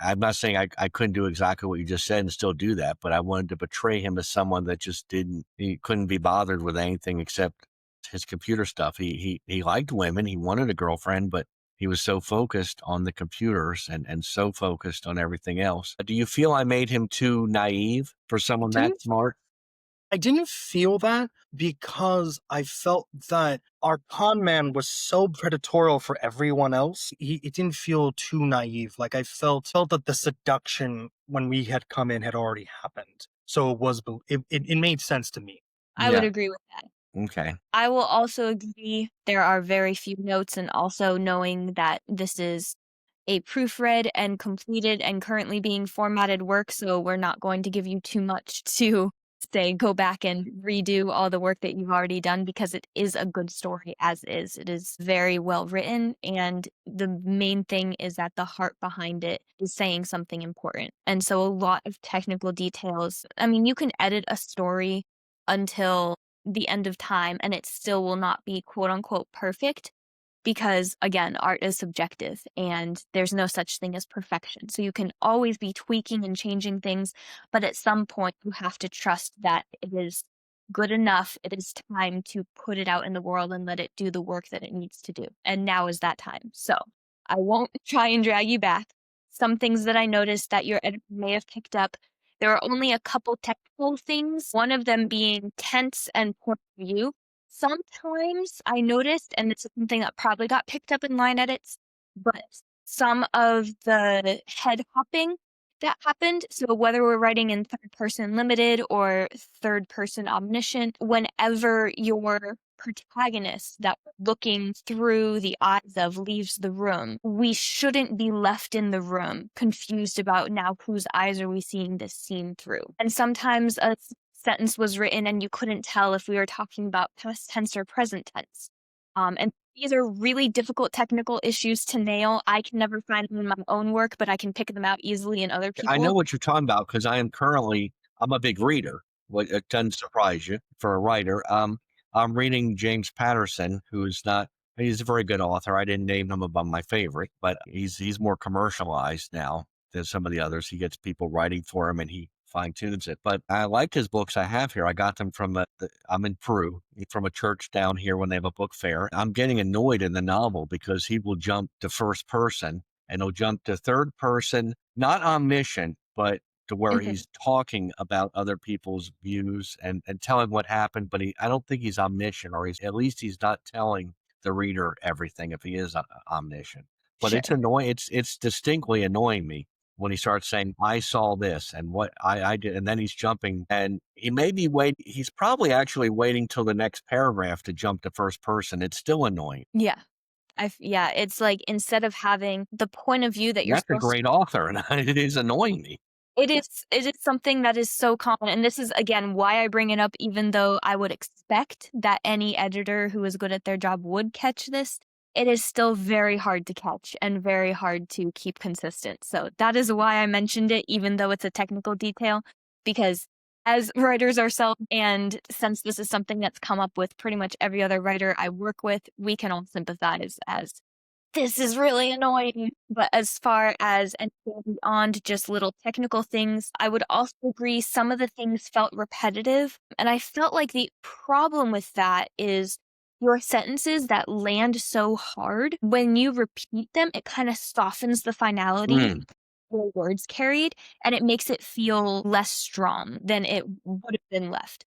I'm not saying I couldn't do exactly what you just said and still do that, but I wanted to portray him as someone that just he couldn't be bothered with anything except his computer stuff. He liked women. He wanted a girlfriend, but he was so focused on the computers and so focused on everything else. Do you feel I made him too naive for someone that
Didn't
smart?
I didn't feel that because I felt that our con man was so predatorial for everyone else. It didn't feel too naive. Like I felt that the seduction when we had come in had already happened. So it made sense to me.
I would
Yeah.
agree with that.
Okay.
I will also agree there are very few notes, and also knowing that this is a proofread and completed and currently being formatted work, so we're not going to give you too much to say go back and redo all the work that you've already done, because it is a good story as is. It is very well written, and the main thing is that the heart behind it is saying something important. And so a lot of technical details. I mean, you can edit a story until the end of time and it still will not be quote unquote perfect, because again, art is subjective and there's no such thing as perfection. So you can always be tweaking and changing things, but at some point you have to trust that it is good enough. It is time to put it out in the world and let it do the work that it needs to do. And now is that time. So I won't try and drag you back. Some things that I noticed that your editor may have picked up. There are only a couple technical things, one of them being tense and point of view. Sometimes I noticed, and it's something that probably got picked up in line edits, but some of the head hopping that happened. So whether we're writing in third person limited or third person omniscient, whenever your protagonist that we're looking through the eyes of leaves the room, we shouldn't be left in the room confused about now whose eyes are we seeing this scene through. And sometimes a sentence was written and you couldn't tell if we were talking about past tense or present tense. And these are really difficult technical issues to nail. I can never find them in my own work, but I can pick them out easily in other
I know
people.
what you're talking about because I'm a big reader. What it doesn't surprise you for a writer. I'm reading James Patterson, he's a very good author. I didn't name him among my favorite, but he's more commercialized now than some of the others. He gets people writing for him and he fine tunes it. But I like his books I have here. I got them I'm in Peru, from a church down here when they have a book fair. I'm getting annoyed in the novel because he will jump to first person and he'll jump to third person, not omniscient, but to where
Mhm.
he's talking about other people's views and telling what happened. But I don't think he's omniscient, or at least he's not telling the reader everything if he is omniscient. But
Sure.
it's annoying. It's distinctly annoying me when he starts saying, I saw this and what I did. And then he's jumping and he's probably actually waiting till the next paragraph to jump to first person. It's still annoying.
Yeah. Yeah, it's like instead of having the point of view that
And
you're
that's a
supposed to,
great author, and it is annoying me.
it is something that is so common. And this is again why I bring it up, even though I would expect that any editor who is good at their job would catch this. It is still very hard to catch and very hard to keep consistent. So that is why I mentioned it, even though it's a technical detail, because as writers ourselves, and since this is something that's come up with pretty much every other writer I work with, we can all sympathize as this is really annoying. But as far as anything beyond just little technical things, I would also agree some of the things felt repetitive. And I felt like the problem with that is your sentences that land so hard, when you repeat them, it kind of softens the finality
Mm.
the words carried, and it makes it feel less strong than it would have been left.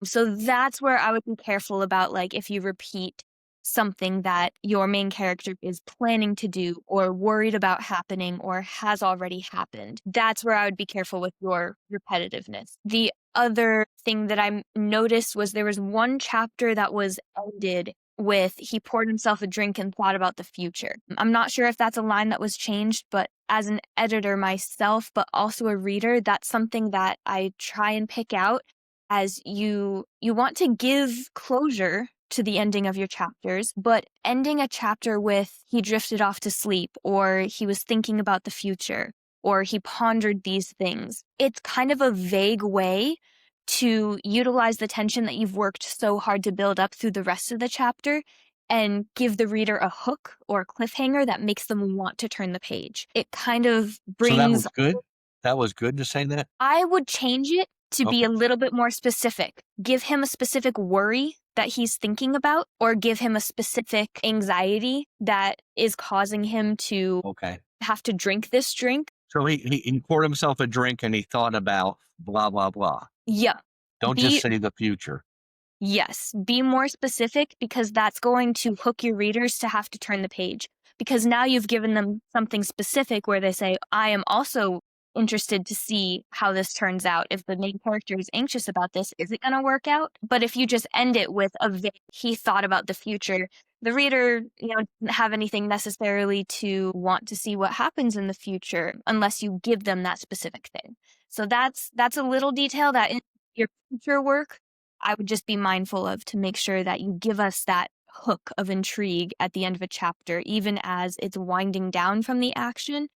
So that's where I would be careful about, like, if you repeat something that your main character is planning to do or worried about happening or has already happened. That's where I would be careful with your repetitiveness. The other thing that I noticed was there was one chapter that was ended with he poured himself a drink and thought about the future. I'm not sure if that's a line that was changed, but as an editor myself, but also a reader, that's something that I try and pick out as you want to give closure to the ending of your chapters, but ending a chapter with he drifted off to sleep or he was thinking about the future or he pondered these things. It's kind of a vague way to utilize the tension that you've worked so hard to build up through the rest of the chapter and give the reader a hook or a cliffhanger that makes them want to turn the page. It kind of
So that
brings
was good? That was good to say that?
I would change it to be
Okay.
a little bit more specific. Give him a specific worry that he's thinking about, or give him a specific anxiety that is causing him to
Okay.
have to drink this drink.
So he poured himself a drink and he thought about blah, blah, blah.
Yeah.
Don't just
Be
say the future.
Yes, be more specific because that's going to hook your readers to have to turn the page. Because now you've given them something specific where they say, I am also interested to see how this turns out. If the main character is anxious about this, is it going to work out? But if you just end it with he thought about the future, the reader, doesn't have anything necessarily to want to see what happens in the future unless you give them that specific thing. So that's a little detail that in your future work I would just be mindful of to make sure that you give us that hook of intrigue at the end of a chapter, even as it's winding down from the action.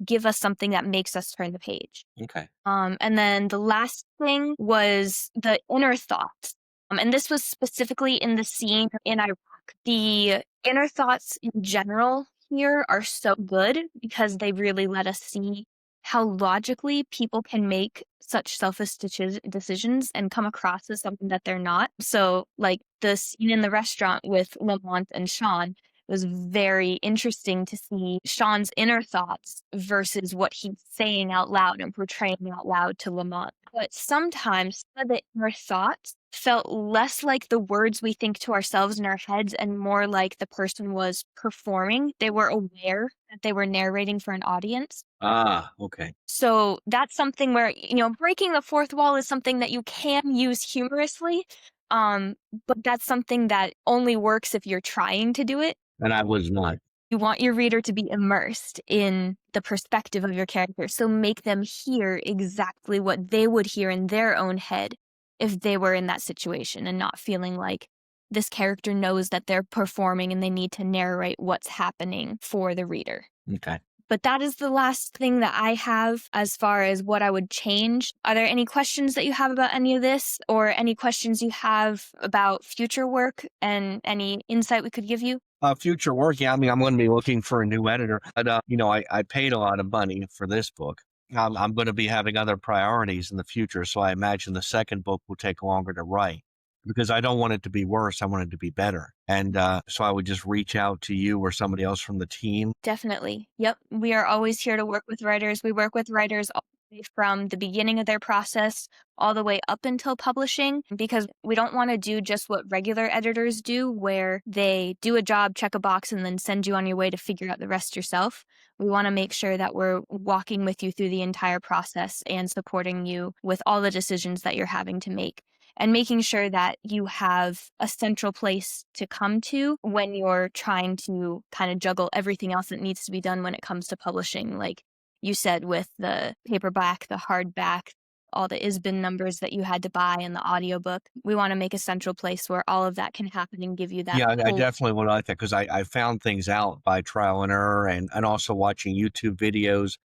Give us something that makes us turn the page.
Okay.
And then the last thing was the inner thoughts. And this was specifically in the scene in Iraq. The inner thoughts in general here are so good because they really let us see how logically people can make such selfish decisions and come across as something that they're not. So, like the scene in the restaurant with Lamont and Sean was very interesting to see Sean's inner thoughts versus what he's saying out loud and portraying out loud to Lamont. But sometimes some of the inner thoughts felt less like the words we think to ourselves in our heads and more like the person was performing. They were aware that they were narrating for an audience.
Ah, okay.
So that's something where, breaking the fourth wall is something that you can use humorously, um, but that's something that only works if you're trying to do it.
And I was not.
You want your reader to be immersed in the perspective of your character, so make them hear exactly what they would hear in their own head if they were in that situation and not feeling like this character knows that they're performing and they need to narrate what's happening for the reader.
Okay.
But that is the last thing that I have as far as what I would change. Are there any questions that you have about any of this, or any questions you have about future work and any insight we could give you?
Future work, yeah. I mean, I'm going to be looking for a new editor. But, I paid a lot of money for this book. I'm going to be having other priorities in the future. So I imagine the second book will take longer to write because I don't want it to be worse. I want it to be better. And so I would just reach out to you or somebody else from the team.
Definitely. Yep. We are always here to work with writers. We work with writers all the way from the beginning of their process all the way up until publishing, because we don't want to do just what regular editors do, where they do a job, check a box, and then send you on your way to figure out the rest yourself. We want to make sure that we're walking with you through the entire process and supporting you with all the decisions that you're having to make, and making sure that you have a central place to come to when you're trying to kind of juggle everything else that needs to be done when it comes to publishing. Like you said, with the paperback, the hardback, all the ISBN numbers that you had to buy and the audiobook. We want to make a central place where all of that can happen and give you that.
Yeah, I
whole-
definitely would like that because I found things out by trial and error and also watching YouTube videos.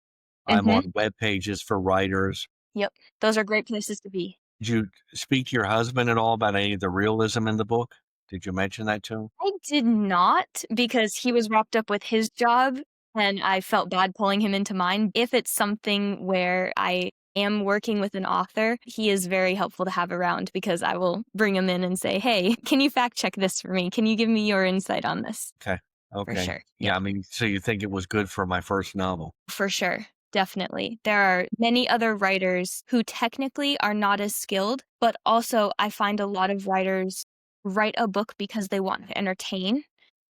I'm
Mhm.
on web pages for writers.
Yep. Those are great places to be.
Did you speak to your husband at all about any of the realism in the book? Did you mention that to him?
I did not, because he was wrapped up with his job and I felt bad pulling him into mine. If it's something where I am working with an author, he is very helpful to have around because I will bring him in and say, hey, can you fact check this for me? Can you give me your insight on this?
Okay. Okay.
sure.
Yeah, I mean, so you think it was good for my first novel?
For sure. Definitely. There are many other writers who technically are not as skilled, but also I find a lot of writers write a book because they want to entertain.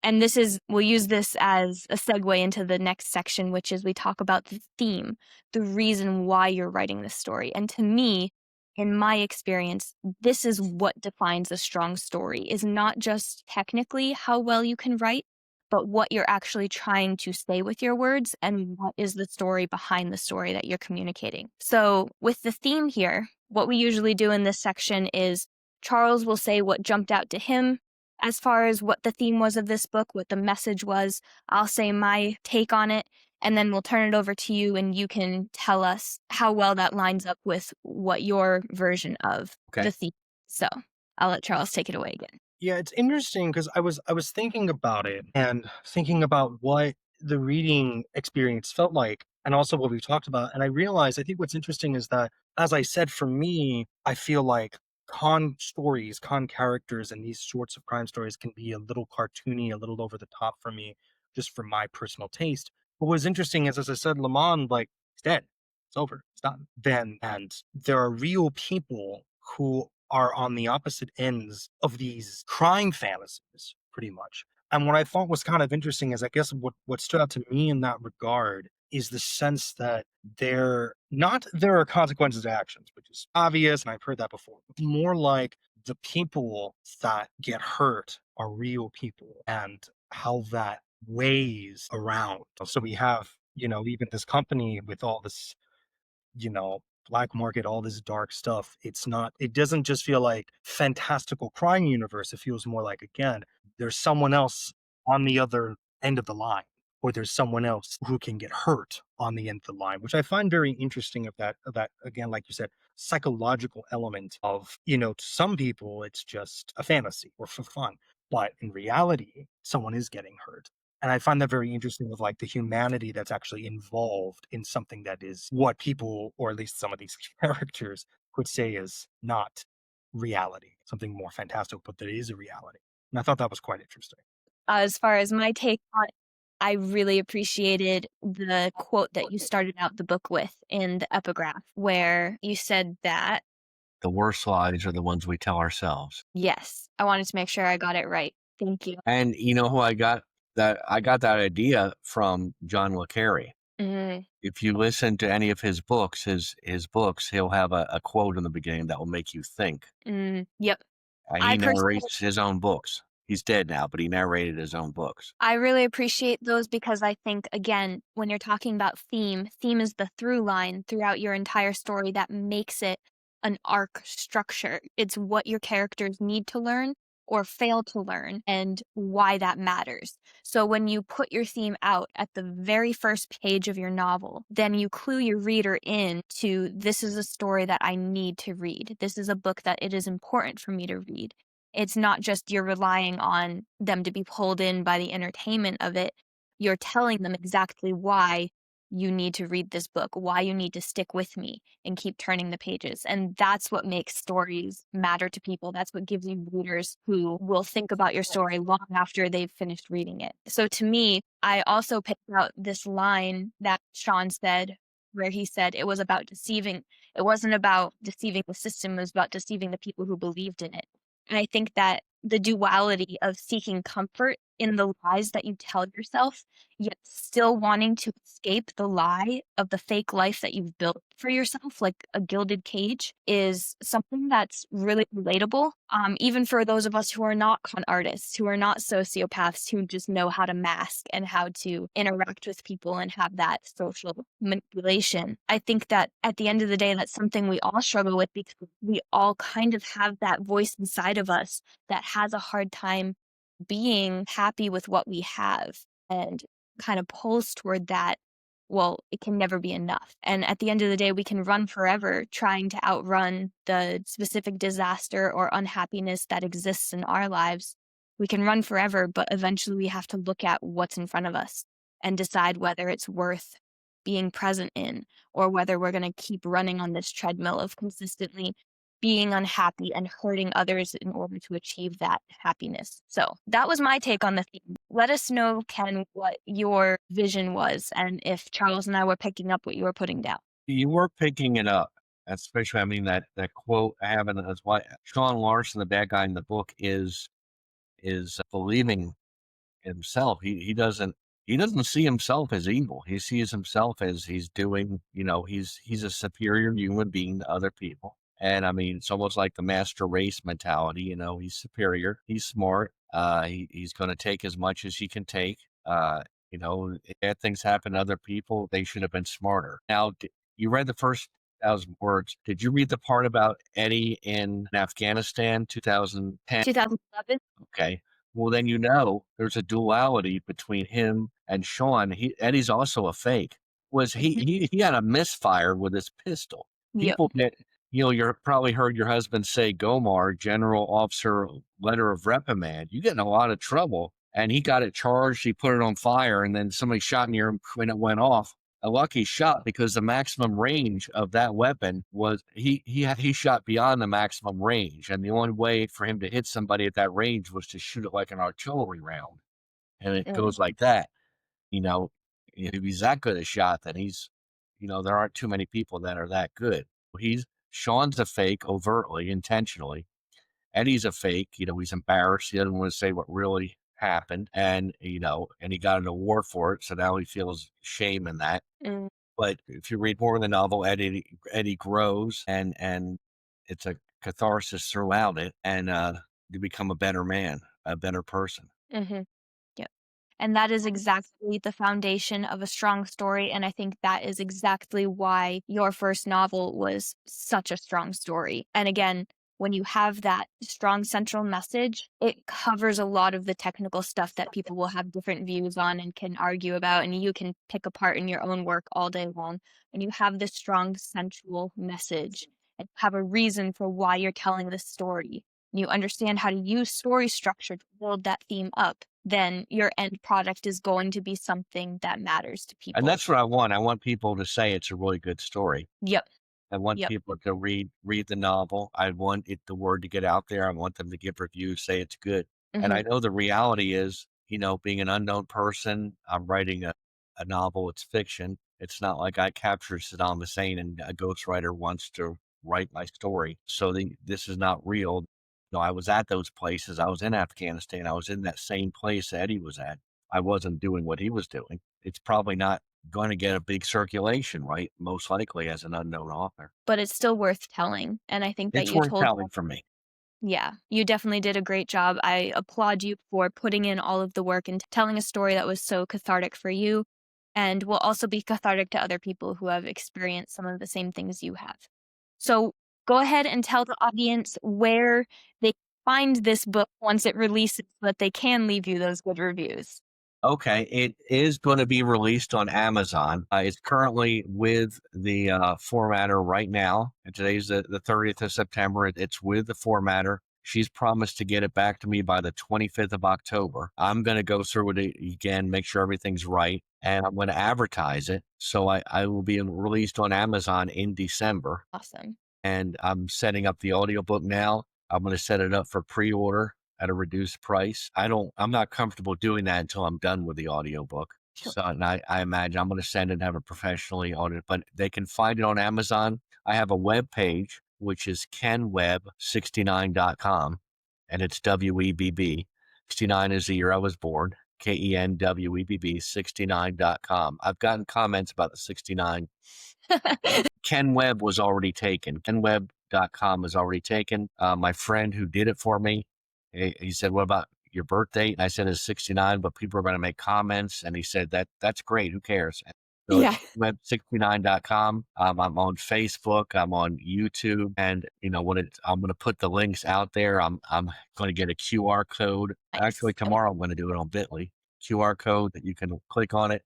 And we'll use this as a segue into the next section, which is we talk about the theme, the reason why you're writing this story. And to me, in my experience, this is what defines a strong story, is not just technically how well you can write, but what you're actually trying to say with your words and what is the story behind the story that you're communicating. So with the theme here, what we usually do in this section is Charles will say what jumped out to him as far as what the theme was of this book, what the message was. I'll say my take on it, and then we'll turn it over to you and you can tell us how well that lines up with what your version of the theme. So I'll let Charles take it away again.
Yeah, it's interesting because I was thinking about it and thinking about what the reading experience felt like and also what we've talked about. And I realized I think what's interesting is that, as I said, for me, I feel like con stories, con characters, and these sorts of crime stories can be a little cartoony, a little over the top for me, just for my personal taste. But what was interesting is, as I said, Lamont, like, he's dead. It's over. It's done. Then, and there are real people who are on the opposite ends of these crime fantasies, pretty much. And what I thought was kind of interesting is, I guess, what stood out to me in that regard is the sense that there are consequences to actions, which is obvious, and I've heard that before. But more like the people that get hurt are real people and how that weighs around. So we have, even this company with all this, black market, all this dark stuff. It doesn't just feel like fantastical crime universe. It feels more like, again, there's someone else on the other end of the line. or there's someone else who can get hurt on the end of the line, which I find very interesting of that again, like you said, psychological element of, to some people it's just a fantasy or for fun. But in reality, someone is getting hurt. And I find that very interesting of like the humanity that's actually involved in something that is what people, or at least some of these characters, would say is not reality, something more fantastic, but that is a reality. And I thought that was quite interesting.
As far as my take on it, I really appreciated the quote that you started out the book with in the epigraph, where you said that,
The worst lies are the ones we tell ourselves.
yes, I wanted to make sure I got it right. Thank you.
And you know who I got that? I got that idea from John le Carre.
Mm,
If you listen to any of his books, his books, he'll have a quote in the beginning that will make you think.
yep.
And
I
he
personally
narrates his own books. He's dead now, but he narrated his own books.
I really appreciate those because I think, again, when you're talking about theme is the through line throughout your entire story that makes it an arc structure. It's what your characters need to learn or fail to learn and why that matters. So when you put your theme out at the very first page of your novel, then you clue your reader in to this is a story that I need to read. This is a book that it is important for me to read. It's not just you're relying on them to be pulled in by the entertainment of it. You're telling them exactly why you need to read this book, why you need to stick with me and keep turning the pages. And that's what makes stories matter to people. That's what gives you readers who will think about your story long after they've finished reading it. So to me, I also picked out this line that Sean said, where he said it was about deceiving. It wasn't about deceiving the system, it was about deceiving the people who believed in it. And I think that the duality of seeking comfort in the lies that you tell yourself, yet still wanting to escape the lie of the fake life that you've built for yourself, like a gilded cage, is something that's really relatable. Even for those of us who are not con artists, who are not sociopaths, who just know how to mask and how to interact with people and have that social manipulation. I think that at the end of the day, that's something we all struggle with because we all kind of have that voice inside of us that has a hard time being happy with what we have and kind of pulls toward that, well, it can never be enough. And at the end of the day, we can run forever trying to outrun the specific disaster or unhappiness that exists in our lives. We can run forever, but eventually we have to look at what's in front of us and decide whether it's worth being present in or whether we're going to keep running on this treadmill of consistently being unhappy and hurting others in order to achieve that happiness. So that was my take on the theme. Let us know, Ken, what your vision was and if Charles and I were picking up what you were putting down.
You were picking it up, especially. I mean that quote I have, and that's why Sean Larson, the bad guy in the book, is believing himself. He doesn't see himself as evil. He sees himself as he's doing. He's a superior human being to other people. And I mean, it's almost like the master race mentality. He's superior. He's smart. He's going to take as much as he can take. If bad things happen to other people, they should have been smarter. Now, you read the first 1,000 words. Did you read the part about Eddie in Afghanistan, 2010?
2011?
Okay. Well, then there's a duality between him and Sean. Eddie's also a fake. Was he had a misfire with his pistol.
Yep.
People get you're probably heard your husband say Gomar, General Officer Letter of Reprimand. You get in a lot of trouble. And he got it charged, he put it on fire, and then somebody shot near him when it went off. A lucky shot because the maximum range of that weapon was he shot beyond the maximum range, and the only way for him to hit somebody at that range was to shoot it like an artillery round, and it goes like that. You know, if he's that good a shot, then there aren't too many people that are that good. Sean's a fake overtly, intentionally. Eddie's a fake. He's embarrassed. He doesn't want to say what really happened, and he got an award for it, so now he feels shame in that.
Mm,
But if you read more in the novel, Eddie grows, and it's a catharsis throughout it, and you become a better man, a better person.
mm-hmm. Yep. And that is exactly the foundation of a strong story. And I think that is exactly why your first novel was such a strong story. And again, when you have that strong central message, it covers a lot of the technical stuff that people will have different views on and can argue about, and you can pick apart in your own work all day long. When you have this strong central message and have a reason for why you're telling this story, and you understand how to use story structure to build that theme up, then your end product is going to be something that matters to
And
people.
that's what I want. I want people to say it's a really good story.
Yep.
I want
Yep.
people to read the novel. I want the word to get out there. I want them to give reviews, say it's good. And I
Mhm.
know the reality is, being an unknown person, I'm writing a novel. It's fiction. It's not like I captured Saddam Hussein and a ghostwriter wants to write my story. So this is not real. I was at those places. I was in Afghanistan. I was in that same place Eddie was at. I wasn't doing what he was doing. It's probably not going to get a big circulation, right? Most likely as an unknown author.
But it's still worth telling, and I think that
It's
you
worth
told
telling for me.
Yeah, you definitely did a great job. I applaud you for putting in all of the work and telling a story that was so cathartic for you and will also be cathartic to other people who have experienced some of the same things you have. So go ahead and tell the audience where they find this book once it releases so that they can leave you those good reviews.
Okay, it is going to be released on Amazon. It's currently with the formatter right now. And today's the 30th of September. It's with the formatter. She's promised to get it back to me by the 25th of October. I'm going to go through it again, make sure everything's right, and I'm going to advertise it. So I will be released on Amazon in December.
Awesome.
And I'm setting up the audiobook now. I'm going to set it up for pre-order at a reduced price. I'm not comfortable doing that until I'm done with the audiobook.
Sure.
So, and I imagine I'm going to send it and have it professionally audited, but they can find it on Amazon. I have a web page, which is kenweb69.com, and it's WEBB. 69 is the year I was born. KENWEBB 69.com. I've gotten comments about the 69. Ken Webb was already taken. KenWeb.com is already taken. My friend who did it for me, he said, "What about your birth date?" And I said, "It's 69, but people are going to make comments." And he said, that's great. Who cares? So
Yeah.
it's web69.com. I'm on Facebook. I'm on YouTube. And, I'm going to put the links out there. I'm going to get a QR code.
Nice.
Actually, tomorrow I'm going to do it on Bitly. QR code that you can click on it.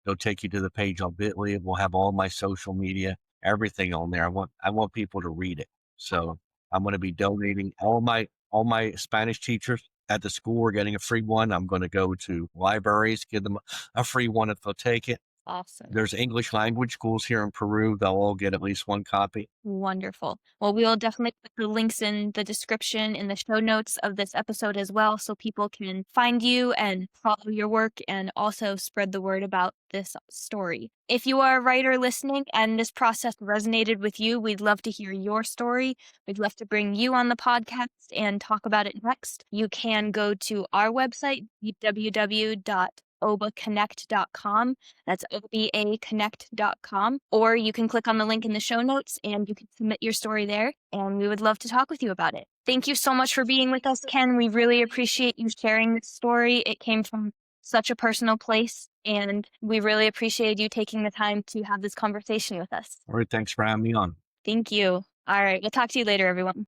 It'll take you to the page on Bitly. We'll have all my social media, everything on there. I want people to read it. So I'm going to be donating all my Spanish teachers at the school are getting a free one. I'm going to go to libraries, give them a free one if they'll take it.
Awesome.
There's English language schools here in Peru. They'll all get at least one copy.
Wonderful. Well, we will definitely put the links in the description in the show notes of this episode as well, so people can find you and follow your work and also spread the word about this story. If you are a writer listening and this process resonated with you, we'd love to hear your story. We'd love to bring you on the podcast and talk about it next. You can go to our website, www.obaconnect.com. That's obaconnect.com. Or you can click on the link in the show notes and you can submit your story there. And we would love to talk with you about it. Thank you so much for being with us, Ken. We really appreciate you sharing this story. It came from such a personal place, and we really appreciate you taking the time to have this conversation with us.
All right. Thanks for having me on.
Thank you. All right. We'll talk to you later, everyone.